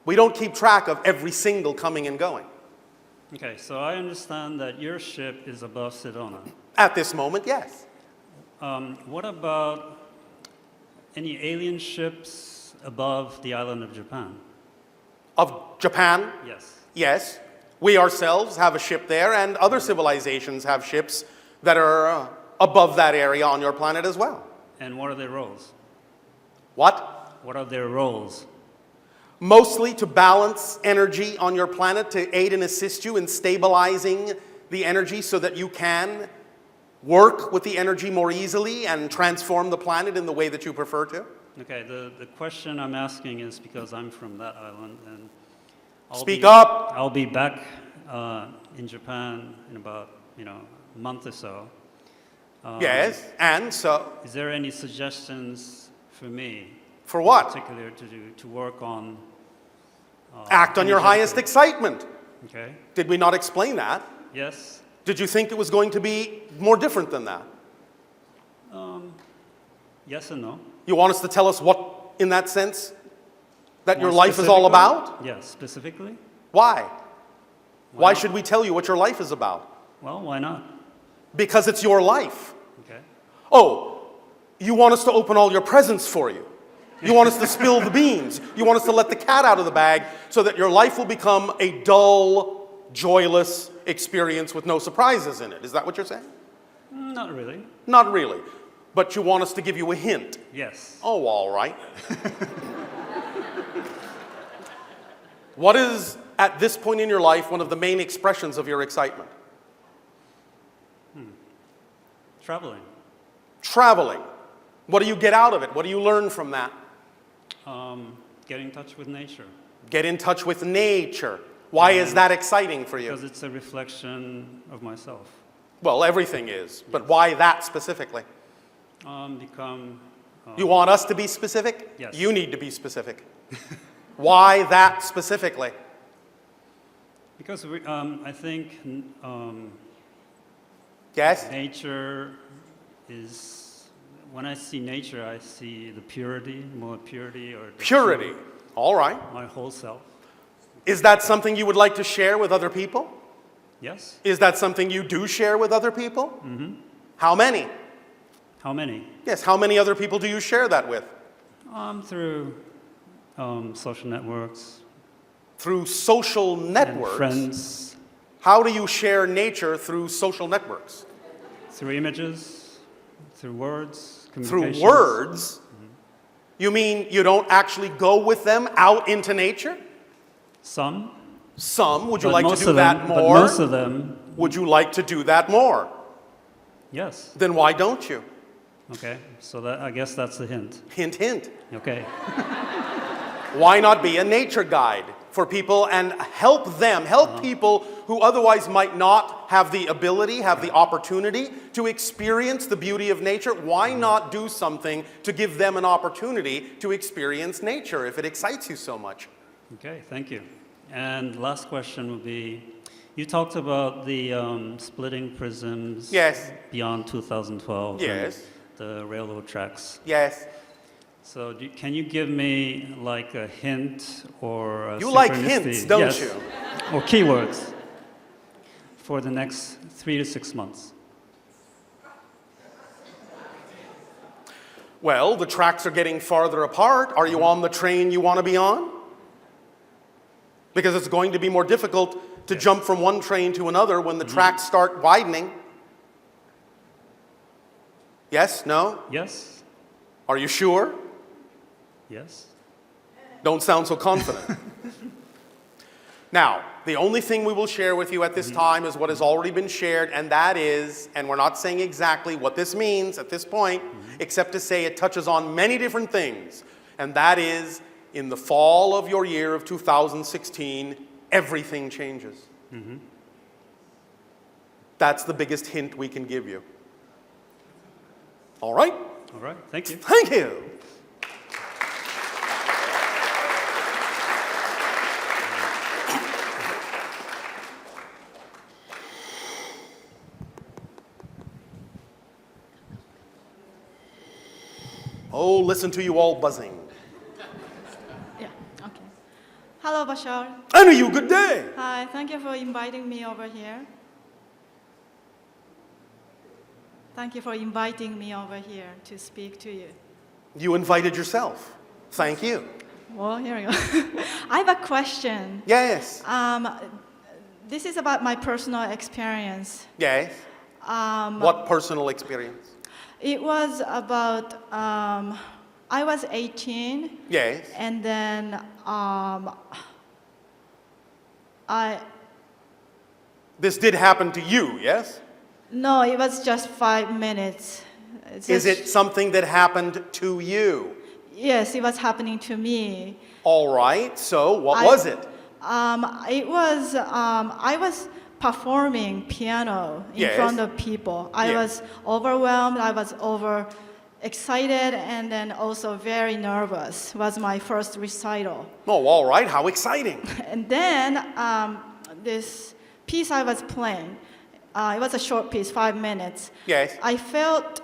We don't keep track of every single coming and going. Okay, so I understand that your ship is above Sedona. At this moment, yes. What about any alien ships above the island of Japan? Of Japan? Yes. Yes. We ourselves have a ship there, and other civilizations have ships that are above that area on your planet as well. And what are their roles? What? What are their roles? Mostly to balance energy on your planet, to aid and assist you in stabilizing the energy so that you can work with the energy more easily and transform the planet in the way that you prefer to. Okay, the question I'm asking is because I'm from that island, and Speak up. I'll be back in Japan in about a month or so. Yes, and so, Is there any suggestions for me? for what? In particular to do, to work on... Act on your highest energetically? excitement. Okay. Did we not explain that? Yes. Did you think it was going to be more different than that? Yes and no. You want us to tell us what, in that sense, that your More life is all specifically? about? Yes, specifically. Why? Why not? should we tell you what your life is about? Well, why not? Because it's your life. Okay. Oh, you want us to open all your presents for you. You want us to spill the beans. You want us to let the cat out of the bag so that your life will become a dull, joyless experience with no surprises in it. Is that what you're saying? Not really. Not really. But you want us to give you a hint. Yes. Oh, all right. What is, at this point in your life, one of the main expressions of your excitement? Traveling. Traveling. What do you get out of it? What do you learn from that? Get in touch with nature. Get in touch with nature. Why is that exciting for you? Because it's a reflection of myself. Well, everything is, but why that specifically? Become... You want us to be specific? Yes. You need to be specific. Why that specifically? Because I think Yes? nature is... When I see nature, I see the purity, more purity, or the Purity. truth, All right. my whole self. Is that something you would like to share with other people? Yes. Is that something you do share with other people? Mm-hmm. How many? How many? Yes, how many other people do you share that with? Through social networks. Through social And networks? friends. How do you share nature through social networks? Through images, through words, Through communications. words? You mean you don't actually go with them out into nature? Some. Some. Would you But like to most do of that them, more? But most of them, Would you like to do that more? yes. Then why don't you? Okay, so that, I guess that's the hint. Hint, hint. Okay. Why not be a nature guide for people and help them, help people who otherwise might not have the ability, have the opportunity to experience the beauty of nature? Why not do something to give them an opportunity to experience nature if it excites you so much? Okay, thank you. And last question would be, you talked about the splitting prisms Yes. beyond 2012. Yes. And the railroad tracks. Yes. So can you give me like a hint or a You like synchronicity? hints, don't Yes. you? Or keywords for the next 3 to 6 months? Well, the tracks are getting farther apart. Are you on the train you want to be on? Because it's going to be more difficult to jump from one train to another when the tracks start widening. Yes? No? Yes? Are you sure? Yes? Don't sound so confident. Now, the only thing we will share with you at this time is what has already been shared, and that is, and we're not saying exactly what this means at this point, except to say it touches on many different things, and that is, in the fall of your year of 2016, everything changes. That's the biggest hint we can give you. All right? All right, thank you. Thank you. Oh, listen to you all buzzing. Yeah, okay. Hello, Bashar. I know you. Good day. Hi, thank you for inviting me over here. Thank you for inviting me over here to speak to you. You invited yourself. Thank you. Well, here we go. I have a question. Yes. This is about my personal experience. Yes. What personal experience? It was about, I was 18. Yes. And then This did happen to you, yes? No, it was just 5 minutes. Is it something that happened to you? Yes, it was happening to me. All right, so what was it? It was, I was performing piano in Yes. front of people. I Yes. was overwhelmed, I was excited, and then also very nervous. Was my first recital. Oh, all right. How exciting. And then this piece I was playing, it was a short piece, 5 minutes. Yes. I felt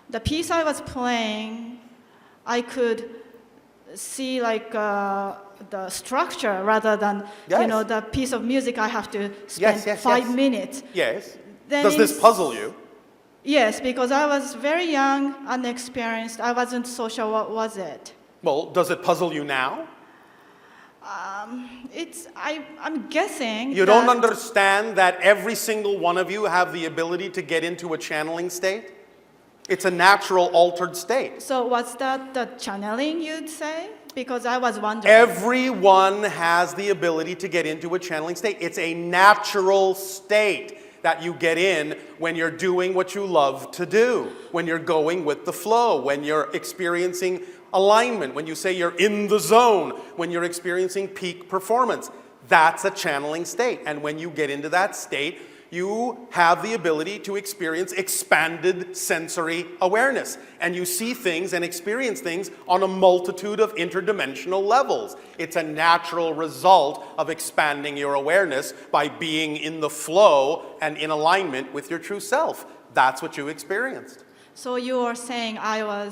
the piece I was playing, I could see like the structure rather than Yes. the piece of music I have to spend Yes, 5 minutes. Yes. Then Does this it's- puzzle you? Yes, because I was very young, unexperienced. I wasn't so sure what was it. Well, does it puzzle you now? I'm guessing. You don't that- understand that every single one of you have the ability to get into a channeling state? It's a natural altered state. So was that the channeling you'd say? Because I was wondering. Everyone has the ability to get into a channeling state. It's a natural state that you get in when you're doing what you love to do, when you're going with the flow, when you're experiencing alignment, when you say you're in the zone, when you're experiencing peak performance. That's a channeling state. And when you get into that state, you have the ability to experience expanded sensory awareness. And you see things and experience things on a multitude of interdimensional levels. It's a natural result of expanding your awareness by being in the flow and in alignment with your true self. That's what you experienced. So you are saying I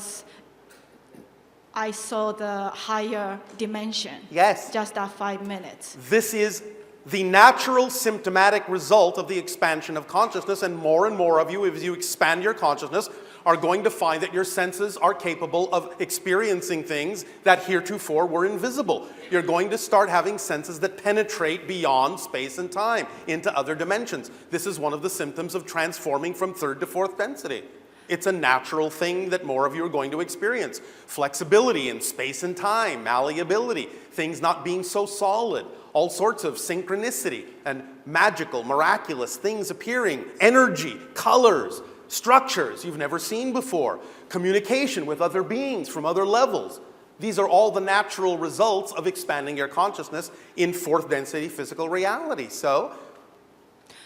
saw the higher dimension. Yes. Just that 5 minutes. This is the natural symptomatic result of the expansion of consciousness, and more of you, as you expand your consciousness, are going to find that your senses are capable of experiencing things that heretofore were invisible. You're going to start having senses that penetrate beyond space and time into other dimensions. This is one of the symptoms of transforming from third to fourth density. It's a natural thing that more of you are going to experience. Flexibility in space and time, malleability, things not being so solid, all sorts of synchronicity and magical, miraculous things appearing, energy, colors, structures you've never seen before, communication with other beings from other levels. These are all the natural results of expanding your consciousness in fourth density physical reality. So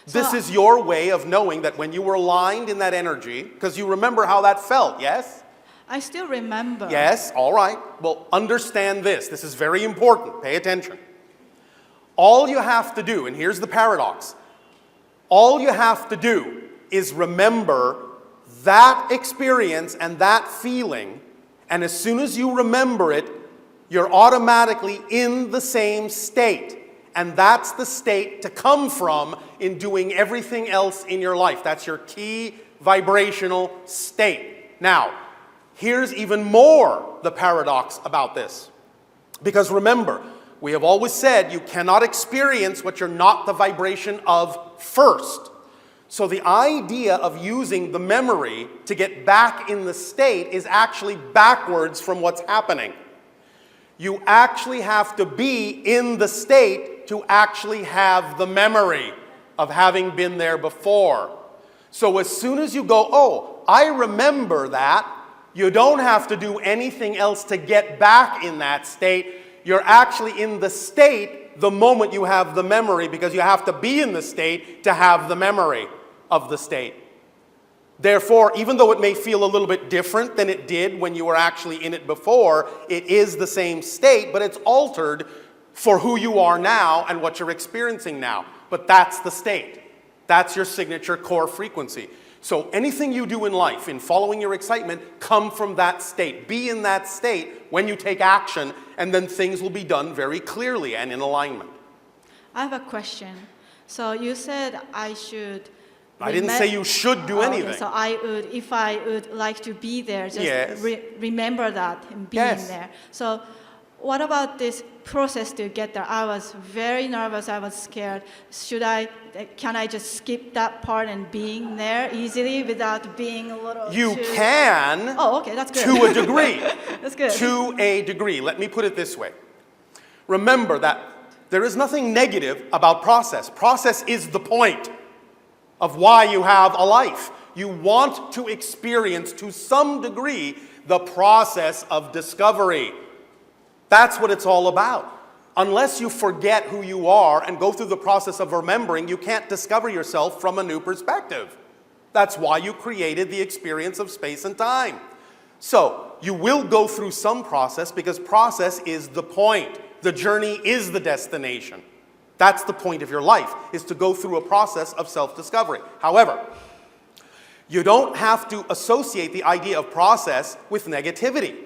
this is your way of knowing that when you were aligned in that energy, because you remember how that felt, yes? I still remember. Yes, all right. Well, understand this. This is very important. Pay attention. All you have to do, and here's the paradox, all you have to do is remember that experience and that feeling, and as soon as you remember it, you're automatically in the same state. And that's the state to come from in doing everything else in your life. That's your key vibrational state. Now, here's even more the paradox about this. Because remember, we have always said you cannot experience what you're not the vibration of first. So the idea of using the memory to get back in the state is actually backwards from what's happening. You actually have to be in the state to actually have the memory of having been there before. So as soon as you go, oh, I remember that, you don't have to do anything else to get back in that state. You're actually in the state the moment you have the memory, because you have to be in the state to have the memory of the state. Therefore, even though it may feel a little bit different than it did when you were actually in it before, it is the same state, but it's altered for who you are now and what you're experiencing now. But that's the state. That's your signature core frequency. So anything you do in life, in following your excitement, come from that state. Be in that state when you take action, and then things will be done very clearly and in alignment. I have a question. So you said I should... I didn't say you should do anything. Okay, so I would, if I would like to be there, just Yes. remember that and be Yes. in there. So what about this process to get there? I was very nervous. I was scared. Can I just skip that part and being there easily without being a little You too... can, Oh, okay, that's good. to a degree. That's good. To a degree. Let me put it this way. Remember that there is nothing negative about process. Process is the point of why you have a life. You want to experience, to some degree, the process of discovery. That's what it's all about. Unless you forget who you are and go through the process of remembering, you can't discover yourself from a new perspective. That's why you created the experience of space and time. So, you will go through some process because process is the point. The journey is the destination. That's the point of your life, is to go through a process of self-discovery. However, you don't have to associate the idea of process with negativity.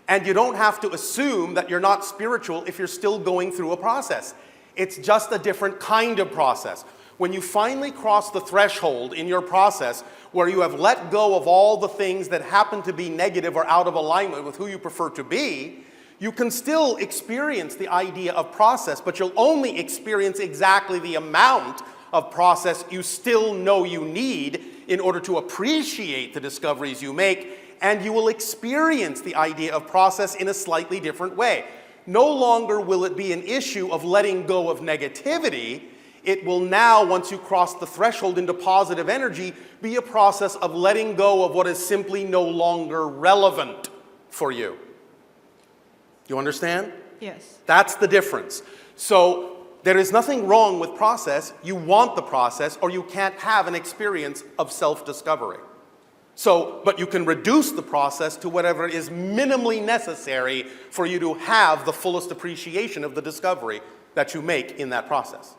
And you don't have to assume that you're not spiritual if you're still going through a process. It's just a different kind of process. When you finally cross the threshold in your process where you have let go of all the things that happen to be negative or out of alignment with who you prefer to be, you can still experience the idea of process, but you'll only experience exactly the amount of process you still know you need in order to appreciate the discoveries you make, and you will experience the idea of process in a slightly different way. No longer will it be an issue of letting go of negativity. It will now, once you cross the threshold into positive energy, be a process of letting go of what is simply no longer relevant for you. You understand? Yes. That's the difference. So there is nothing wrong with process. You want the process, or you can't have an experience of self-discovery. So, but you can reduce the process to whatever is minimally necessary for you to have the fullest appreciation of the discovery that you make in that process.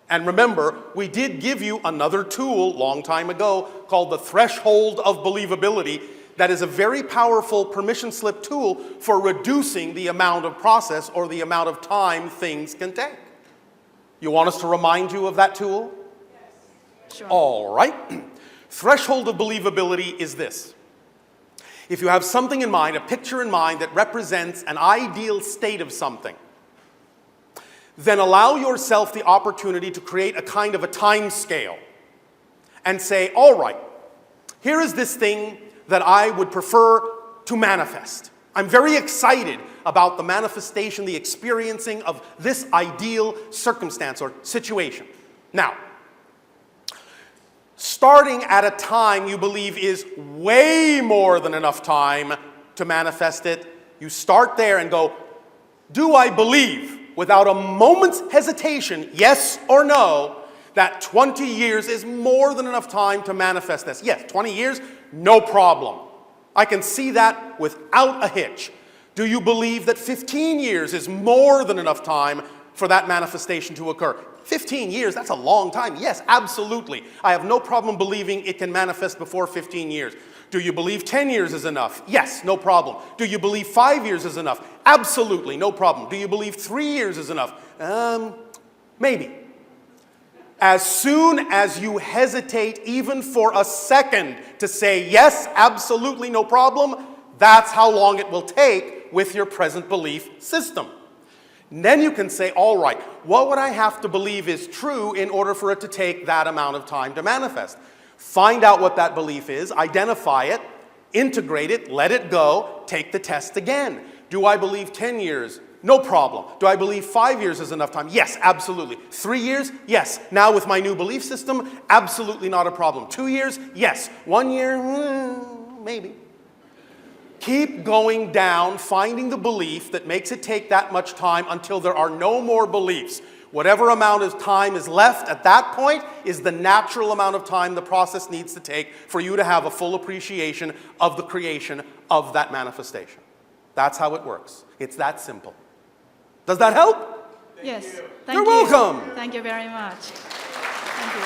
And remember, we did give you another tool long time ago called the threshold of believability. That is a very powerful permission slip tool for reducing the amount of process or the amount of time things can take. You want us to remind you of that tool? Yes. Sure. All right. Threshold of believability is this. If you have something in mind, a picture in mind that represents an ideal state of something, then allow yourself the opportunity to create a kind of a time scale and say, all right, here is this thing that I would prefer to manifest. I'm very excited about the manifestation, the experiencing of this ideal circumstance or situation. Now, starting at a time you believe is way more than enough time to manifest it, you start there and go, do I believe, without a moment's hesitation, yes or no, that 20 years is more than enough time to manifest this? Yes, 20 years, no problem. I can see that without a hitch. Do you believe that 15 years is more than enough time for that manifestation to occur? 15 years, that's a long time. Yes, absolutely. I have no problem believing it can manifest before 15 years. Do you believe 10 years is enough? Yes, no problem. Do you believe 5 years is enough? Absolutely, no problem. Do you believe 3 years is enough? Maybe. As soon as you hesitate even for a second to say yes, absolutely, no problem, that's how long it will take with your present belief system. And then you can say, all right, what would I have to believe is true in order for it to take that amount of time to manifest? Find out what that belief is, identify it, integrate it, let it go, take the test again. Do I believe 10 years? No problem. Do I believe 5 years is enough time? Yes, absolutely. 3 years? Yes. Now with my new belief system, absolutely not a problem. 2 years? Yes. 1 year? Maybe. Keep going down, finding the belief that makes it take that much time until there are no more beliefs. Whatever amount of time is left at that point is the natural amount of time the process needs to take for you to have a full appreciation of the creation of that manifestation. That's how it works. It's that simple. Does that help? Yes. You're welcome. Thank you very much. Thank you.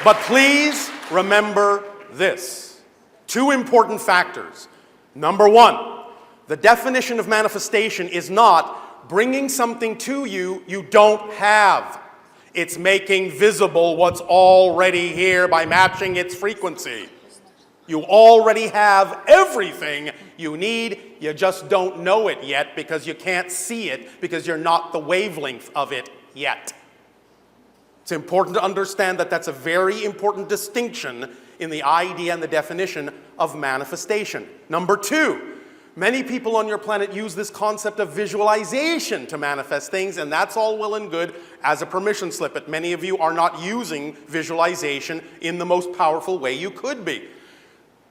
But please remember this. 2 important factors. Number 1, the definition of manifestation is not bringing something to you you don't have. It's making visible what's already here by matching its frequency. You already have everything you need, you just don't know it yet because you can't see it because you're not the wavelength of it yet. It's important to understand that that's a very important distinction in the idea and the definition of manifestation. Number 2, many people on your planet use this concept of visualization to manifest things, and that's all well and good as a permission slip, but many of you are not using visualization in the most powerful way you could be.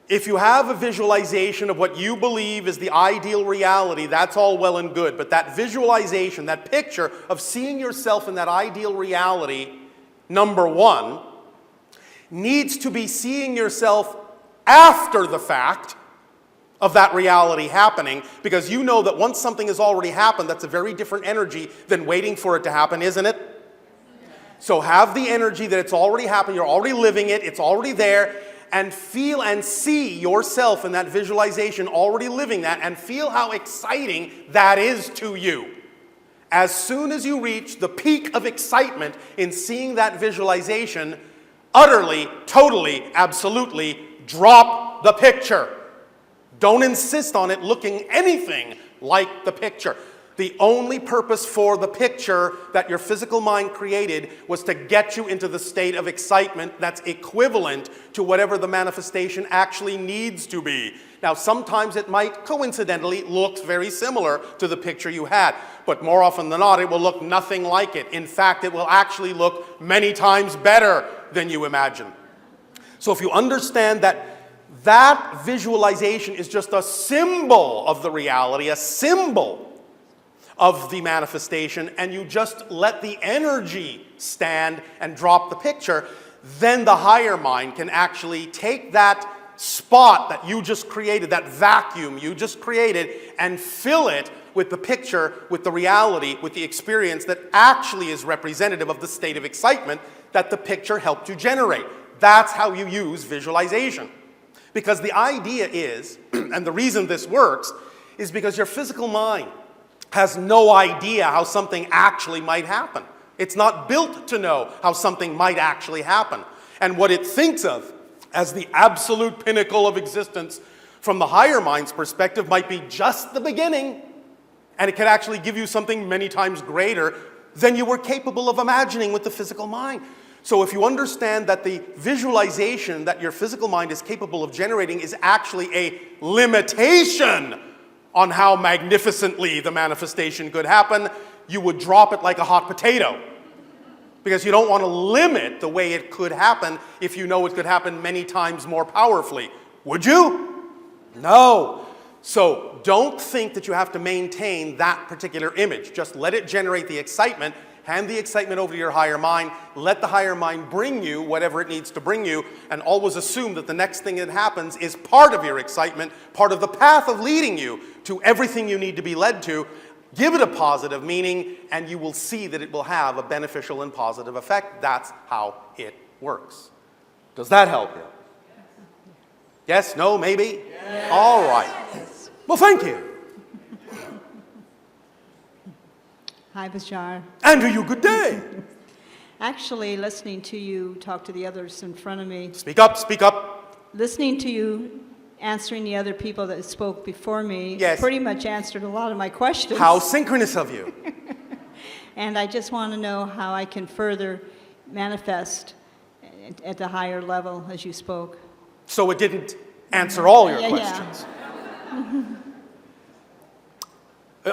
If you have a visualization of what you believe is the ideal reality, that's all well and good. But that visualization, that picture of seeing yourself in that ideal reality, number one, needs to be seeing yourself after the fact of that reality happening, because you know that once something has already happened, that's a very different energy than waiting for it to happen, isn't it? So have the energy that it's already happened, you're already living it, it's already there, and feel and see yourself in that visualization already living that, and feel how exciting that is to you. As soon as you reach the peak of excitement in seeing that visualization, utterly, totally, absolutely drop the picture. Don't insist on it looking anything like the picture. The only purpose for the picture that your physical mind created was to get you into the state of excitement that's equivalent to whatever the manifestation actually needs to be. Now, sometimes it might coincidentally look very similar to the picture you had, but more often than not, it will look nothing like it. In fact, it will actually look many times better than you imagine. So if you understand that that visualization is just a symbol of the reality, a symbol of the manifestation, and you just let the energy stand and drop the picture, then the higher mind can actually take that spot that you just created, that vacuum you just created, and fill it with the picture, with the reality, with the experience that actually is representative of the state of excitement that the picture helped you generate. That's how you use visualization. Because the idea is, and the reason this works, is because your physical mind has no idea how something actually might happen. It's not built to know how something might actually happen. And what it thinks of as the absolute pinnacle of existence from the higher mind's perspective might be just the beginning, and it can actually give you something many times greater than you were capable of imagining with the physical mind. So if you understand that the visualization that your physical mind is capable of generating is actually a limitation on how magnificently the manifestation could happen, you would drop it like a hot potato. Because you don't want to limit the way it could happen if you know it could happen many times more powerfully. Would you? No. So don't think that you have to maintain that particular image. Just let it generate the excitement. Hand the excitement over to your higher mind. Let the higher mind bring you whatever it needs to bring you, and always assume that the next thing that happens is part of your excitement, part of the path of leading you to everything you need to be led to. Give it a positive meaning, and you will see that it will have a beneficial and positive effect. That's how it works. Does that help you? Yes? No? Maybe? Yes. All right. Well, thank you. Hi, Bashar. Andrew, you good day. Actually, listening to you talk to the others in front of me. Speak up, speak up. Listening to you answering the other people that spoke before me, yes, pretty much answered a lot of my questions. How synchronous of you. And I just want to know how I can further manifest at the higher level as you spoke. So it didn't answer all your questions. Yeah.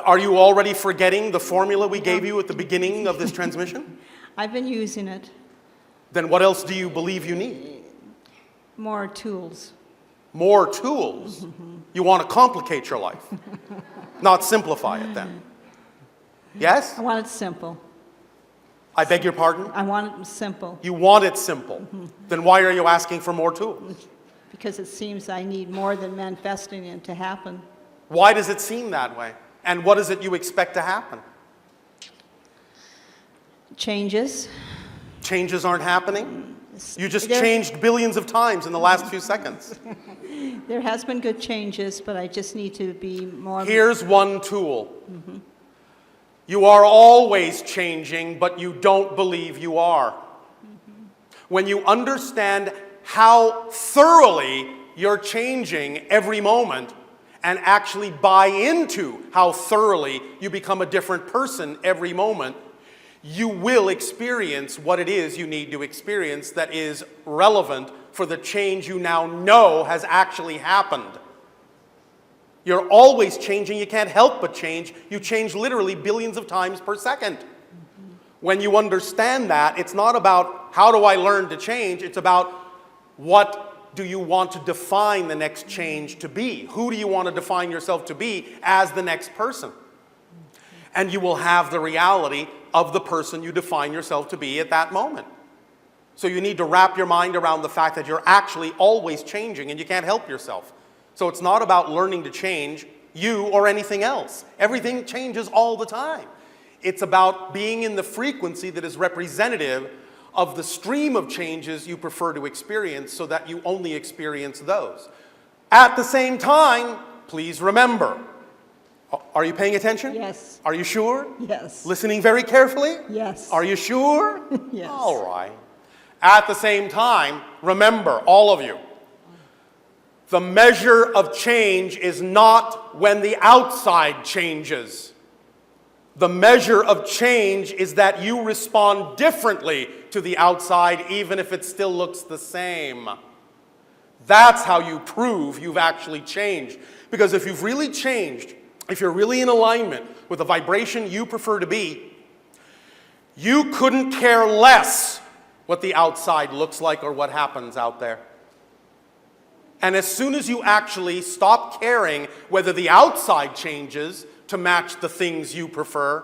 Are you already forgetting the formula we gave you at the beginning of this transmission? I've been using it. Then what else do you believe you need? More tools. More tools? You want to complicate your life, not simplify it then. Yes? I want it simple. I beg your pardon? I want it simple. You want it simple. Then why are you asking for more tools? Because it seems I need more than manifesting it to happen. Why does it seem that way? And what is it you expect to happen? Changes. Changes aren't happening? You just changed billions of times in the last few seconds. There has been good changes, but I just need to be more... Here's one tool. You are always changing, but you don't believe you are. When you understand how thoroughly you're changing every moment, and actually buy into how thoroughly you become a different person every moment, you will experience what it is you need to experience that is relevant for the change you now know has actually happened. You're always changing. You can't help but change. You change literally billions of times per second. When you understand that, it's not about how do I learn to change, it's about what what do you want to define the next change to be? Who do you want to define yourself to be as the next person? And you will have the reality of the person you define yourself to be at that moment. So you need to wrap your mind around the fact that you're actually always changing and you can't help yourself. So it's not about learning to change you or anything else. Everything changes all the time. It's about being in the frequency that is representative of the stream of changes you prefer to experience so that you only experience those. At the same time, please remember, are you paying attention? Yes. Are you sure? Yes. Listening very carefully? Yes. Are you sure? Yes. All right. At the same time, remember, all of you, the measure of change is not when the outside changes. The measure of change is that you respond differently to the outside, even if it still looks the same. That's how you prove you've actually changed. Because if you've really changed, if you're really in alignment with the vibration you prefer to be, you couldn't care less what the outside looks like or what happens out there. And as soon as you actually stop caring whether the outside changes to match the things you prefer,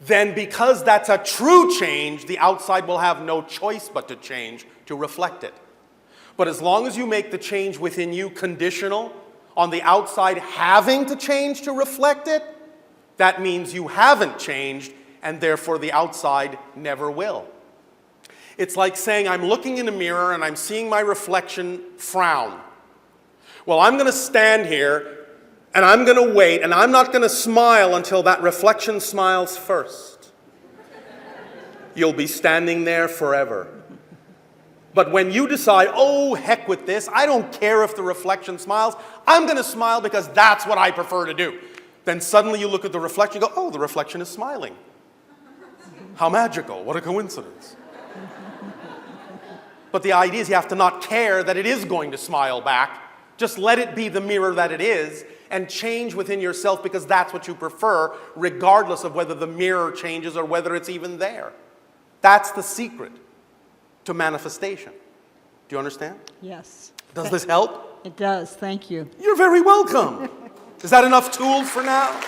then because that's a true change, the outside will have no choice but to change to reflect it. But as long as you make the change within you conditional on the outside having to change to reflect it, that means you haven't changed and therefore the outside never will. It's like saying I'm looking in a mirror and I'm seeing my reflection frown. Well, I'm going to stand here and I'm going to wait and I'm not going to smile until that reflection smiles first. You'll be standing there forever. But when you decide, oh, heck with this, I don't care if the reflection smiles, I'm going to smile because that's what I prefer to do. Then suddenly you look at the reflection and go, oh, the reflection is smiling. How magical, what a coincidence. But the idea is you have to not care that it is going to smile back. Just let it be the mirror that it is and change within yourself because that's what you prefer, regardless of whether the mirror changes or whether it's even there. That's the secret to manifestation. Do you understand? Yes. Does this help? It does. Thank you. You're very welcome. Is that enough tools for now?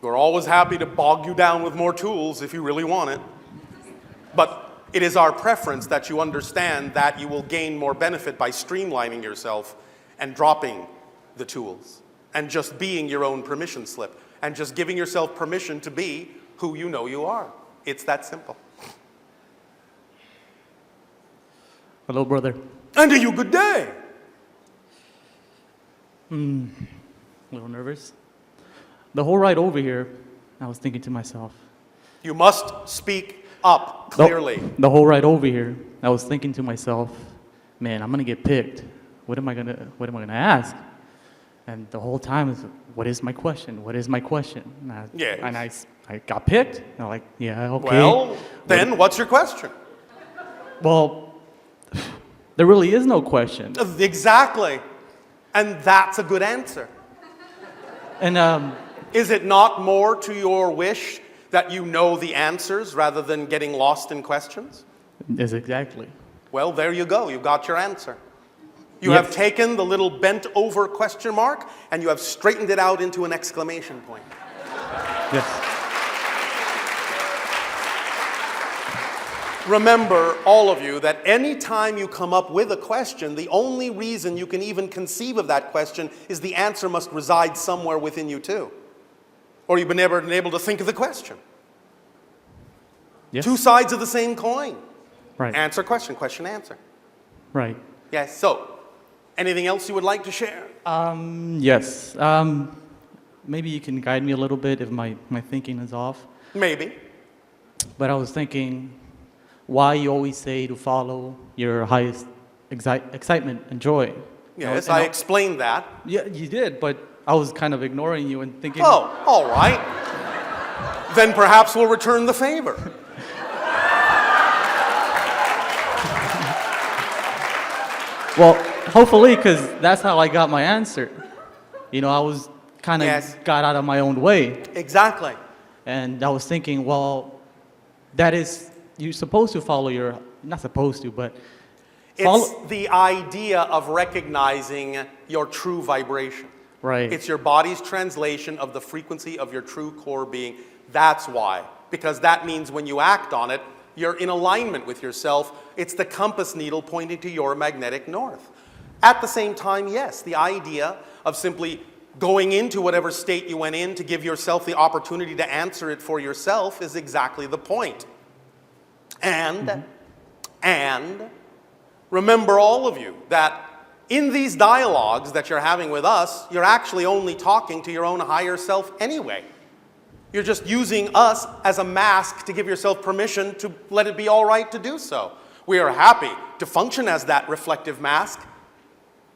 We're always happy to bog you down with more tools if you really want it. But it is our preference that you understand that you will gain more benefit by streamlining yourself and dropping the tools and just being your own permission slip and just giving yourself permission to be who you know you are. It's that simple. Hello, brother. And to you, good day. A little nervous. The whole ride over here, I was thinking to myself. You must speak up clearly. The whole ride over here, I was thinking to myself, man, I'm gonna get picked. What am I gonna ask? And the whole time is, what is my question? What is my question? And I got picked. And I'm like, yeah, okay. Well, then what's your question? Well, there really is no question. Exactly. And that's a good answer. And is it not more to your wish that you know the answers rather than getting lost in questions? Yes, exactly. Well, there you go. You got your answer. You Yes. have taken the little bent over question mark and you have straightened it out into an exclamation point. Yes. Remember, all of you, that any time you come up with a question, the only reason you can even conceive of that question is the answer must reside somewhere within you too. Or you've never been able to think of the question. Yes. Two sides of the same coin. Right. Answer, question, question, answer. Right. Yes, so, anything else you would like to share? Yes. Maybe you can guide me a little bit if my thinking is off. Maybe. But I was thinking, why you always say to follow your highest excitement and joy. Yes, I explained that. Yeah, you did, but I was kind of ignoring you and thinking... Oh, all right. Then perhaps we'll return the favor. Well, hopefully, because that's how I got my answer. You know, I was kind of got out of my own way. Exactly. And I was thinking, well, that is, you're supposed to follow your, not supposed to, but It's the idea of recognizing your true vibration. Right. It's your body's translation of the frequency of your true core being. That's why. Because that means when you act on it, you're in alignment with yourself. It's the compass needle pointing to your magnetic north. At the same time, yes, the idea of simply going into whatever state you went in to give yourself the opportunity to answer it for yourself is exactly the point. And remember, all of you, that in these dialogues that you're having with us, you're actually only talking to your own higher self anyway. You're just using us as a mask to give yourself permission to let it be all right to do so. We are happy to function as that reflective mask.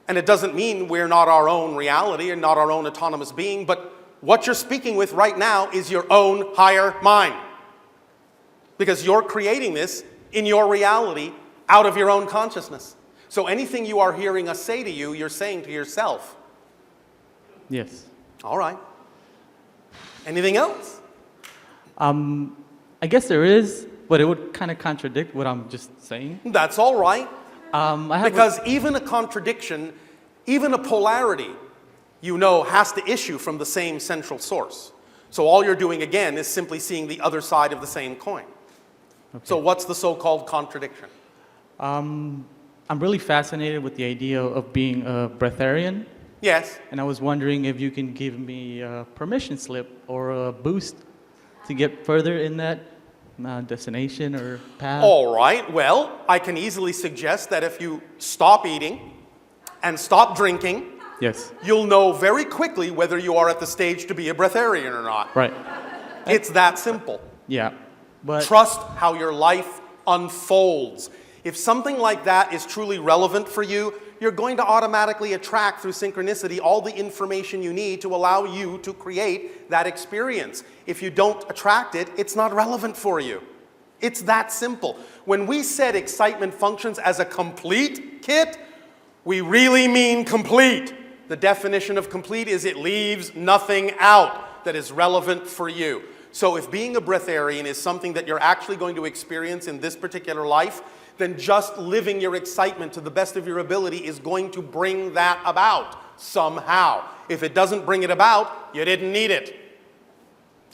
And it doesn't mean we're not our own reality and not our own autonomous being, but what you're speaking with right now is your own higher mind. Because you're creating this in your reality out of your own consciousness. So anything you are hearing us say to you, you're saying to yourself. Yes. All right. Anything else? I guess there is, but it would kind of contradict what I'm just saying. That's all right. Because even a contradiction, even a polarity, you know, has to issue from the same central source. So all you're doing again is simply seeing the other side of the same coin. Okay. So what's the so-called contradiction? I'm really fascinated with the idea of being a breatharian. Yes. And I was wondering if you can give me a permission slip or a boost to get further in that destination or path. All right. Well, I can easily suggest that if you stop eating and stop drinking, yes, you'll know very quickly whether you are at the stage to be a breatharian or not. Right. It's that simple. Yeah. But trust how your life unfolds. If something like that is truly relevant for you, you're going to automatically attract through synchronicity all the information you need to allow you to create that experience. If you don't attract it, it's not relevant for you. It's that simple. When we said excitement functions as a complete kit, we really mean complete. The definition of complete is it leaves nothing out that is relevant for you. So if being a breatharian is something that you're actually going to experience in this particular life, then just living your excitement to the best of your ability is going to bring that about somehow. If it doesn't bring it about, you didn't need it.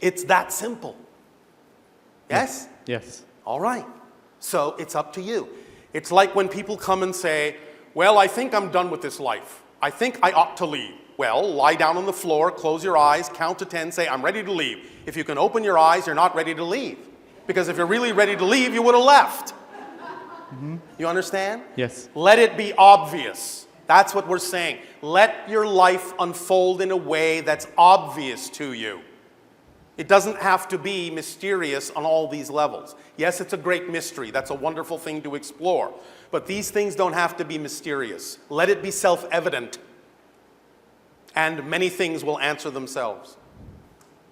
It's that simple. Yes? Yes. All right. So it's up to you. It's like when people come and say, well, I think I'm done with this life. I think I ought to leave. Well, lie down on the floor, close your eyes, count to 10, say, I'm ready to leave. If you can open your eyes, you're not ready to leave. Because if you're really ready to leave, you would have left. Mm-hmm. You understand? Yes. Let it be obvious. That's what we're saying. Let your life unfold in a way that's obvious to you. It doesn't have to be mysterious on all these levels. Yes, it's a great mystery. That's a wonderful thing to explore. But these things don't have to be mysterious. Let it be self-evident. And many things will answer themselves.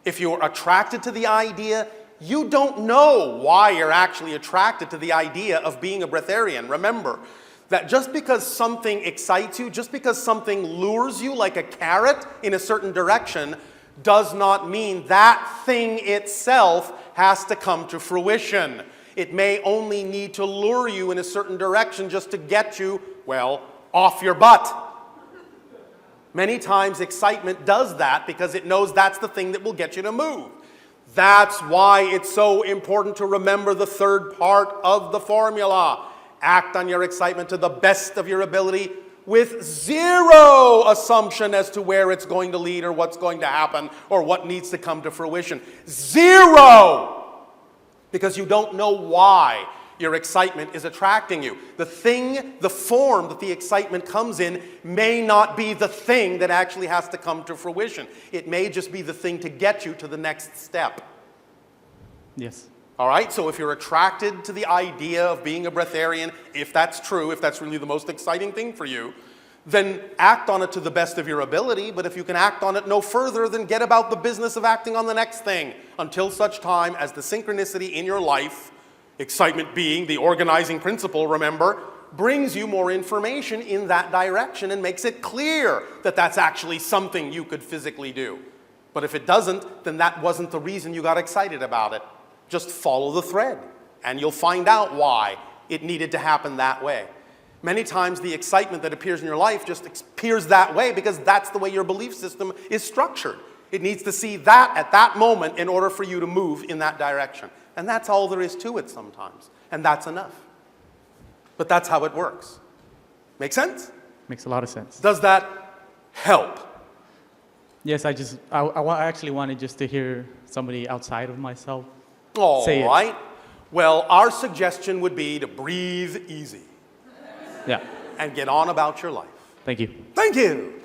If you're attracted to the idea, you don't know why you're actually attracted to the idea of being a breatharian. Remember that just because something excites you, just because something lures you like a carrot in a certain direction, does not mean that thing itself has to come to fruition. It may only need to lure you in a certain direction just to get you, well, off your butt. Many times excitement does that because it knows that's the thing that will get you to move. That's why it's so important to remember the third part of the formula. Act on your excitement to the best of your ability with zero assumption as to where it's going to lead or what's going to happen or what needs to come to fruition. Zero! Because you don't know why your excitement is attracting you. The thing, the form that the excitement comes in may not be the thing that actually has to come to fruition. It may just be the thing to get you to the next step. Yes. All right, so if you're attracted to the idea of being a breatharian, if that's true, if that's really the most exciting thing for you, then act on it to the best of your ability. But if you can act on it no further, then get about the business of acting on the next thing until such time as the synchronicity in your life, excitement being the organizing principle, remember, brings you more information in that direction and makes it clear that that's actually something you could physically do. But if it doesn't, then that wasn't the reason you got excited about it. Just follow the thread, and you'll find out why it needed to happen that way. Many times the excitement that appears in your life just appears that way because that's the way your belief system is structured. It needs to see that at that moment in order for you to move in that direction. And that's all there is to it sometimes. And that's enough. But that's how it works. Make sense? Makes a lot of sense. Does that help? Yes, I actually wanted just to hear somebody outside of myself All say right. Well, our suggestion would be to breathe easy. Yeah. And get on about your life. Thank you. Thank you.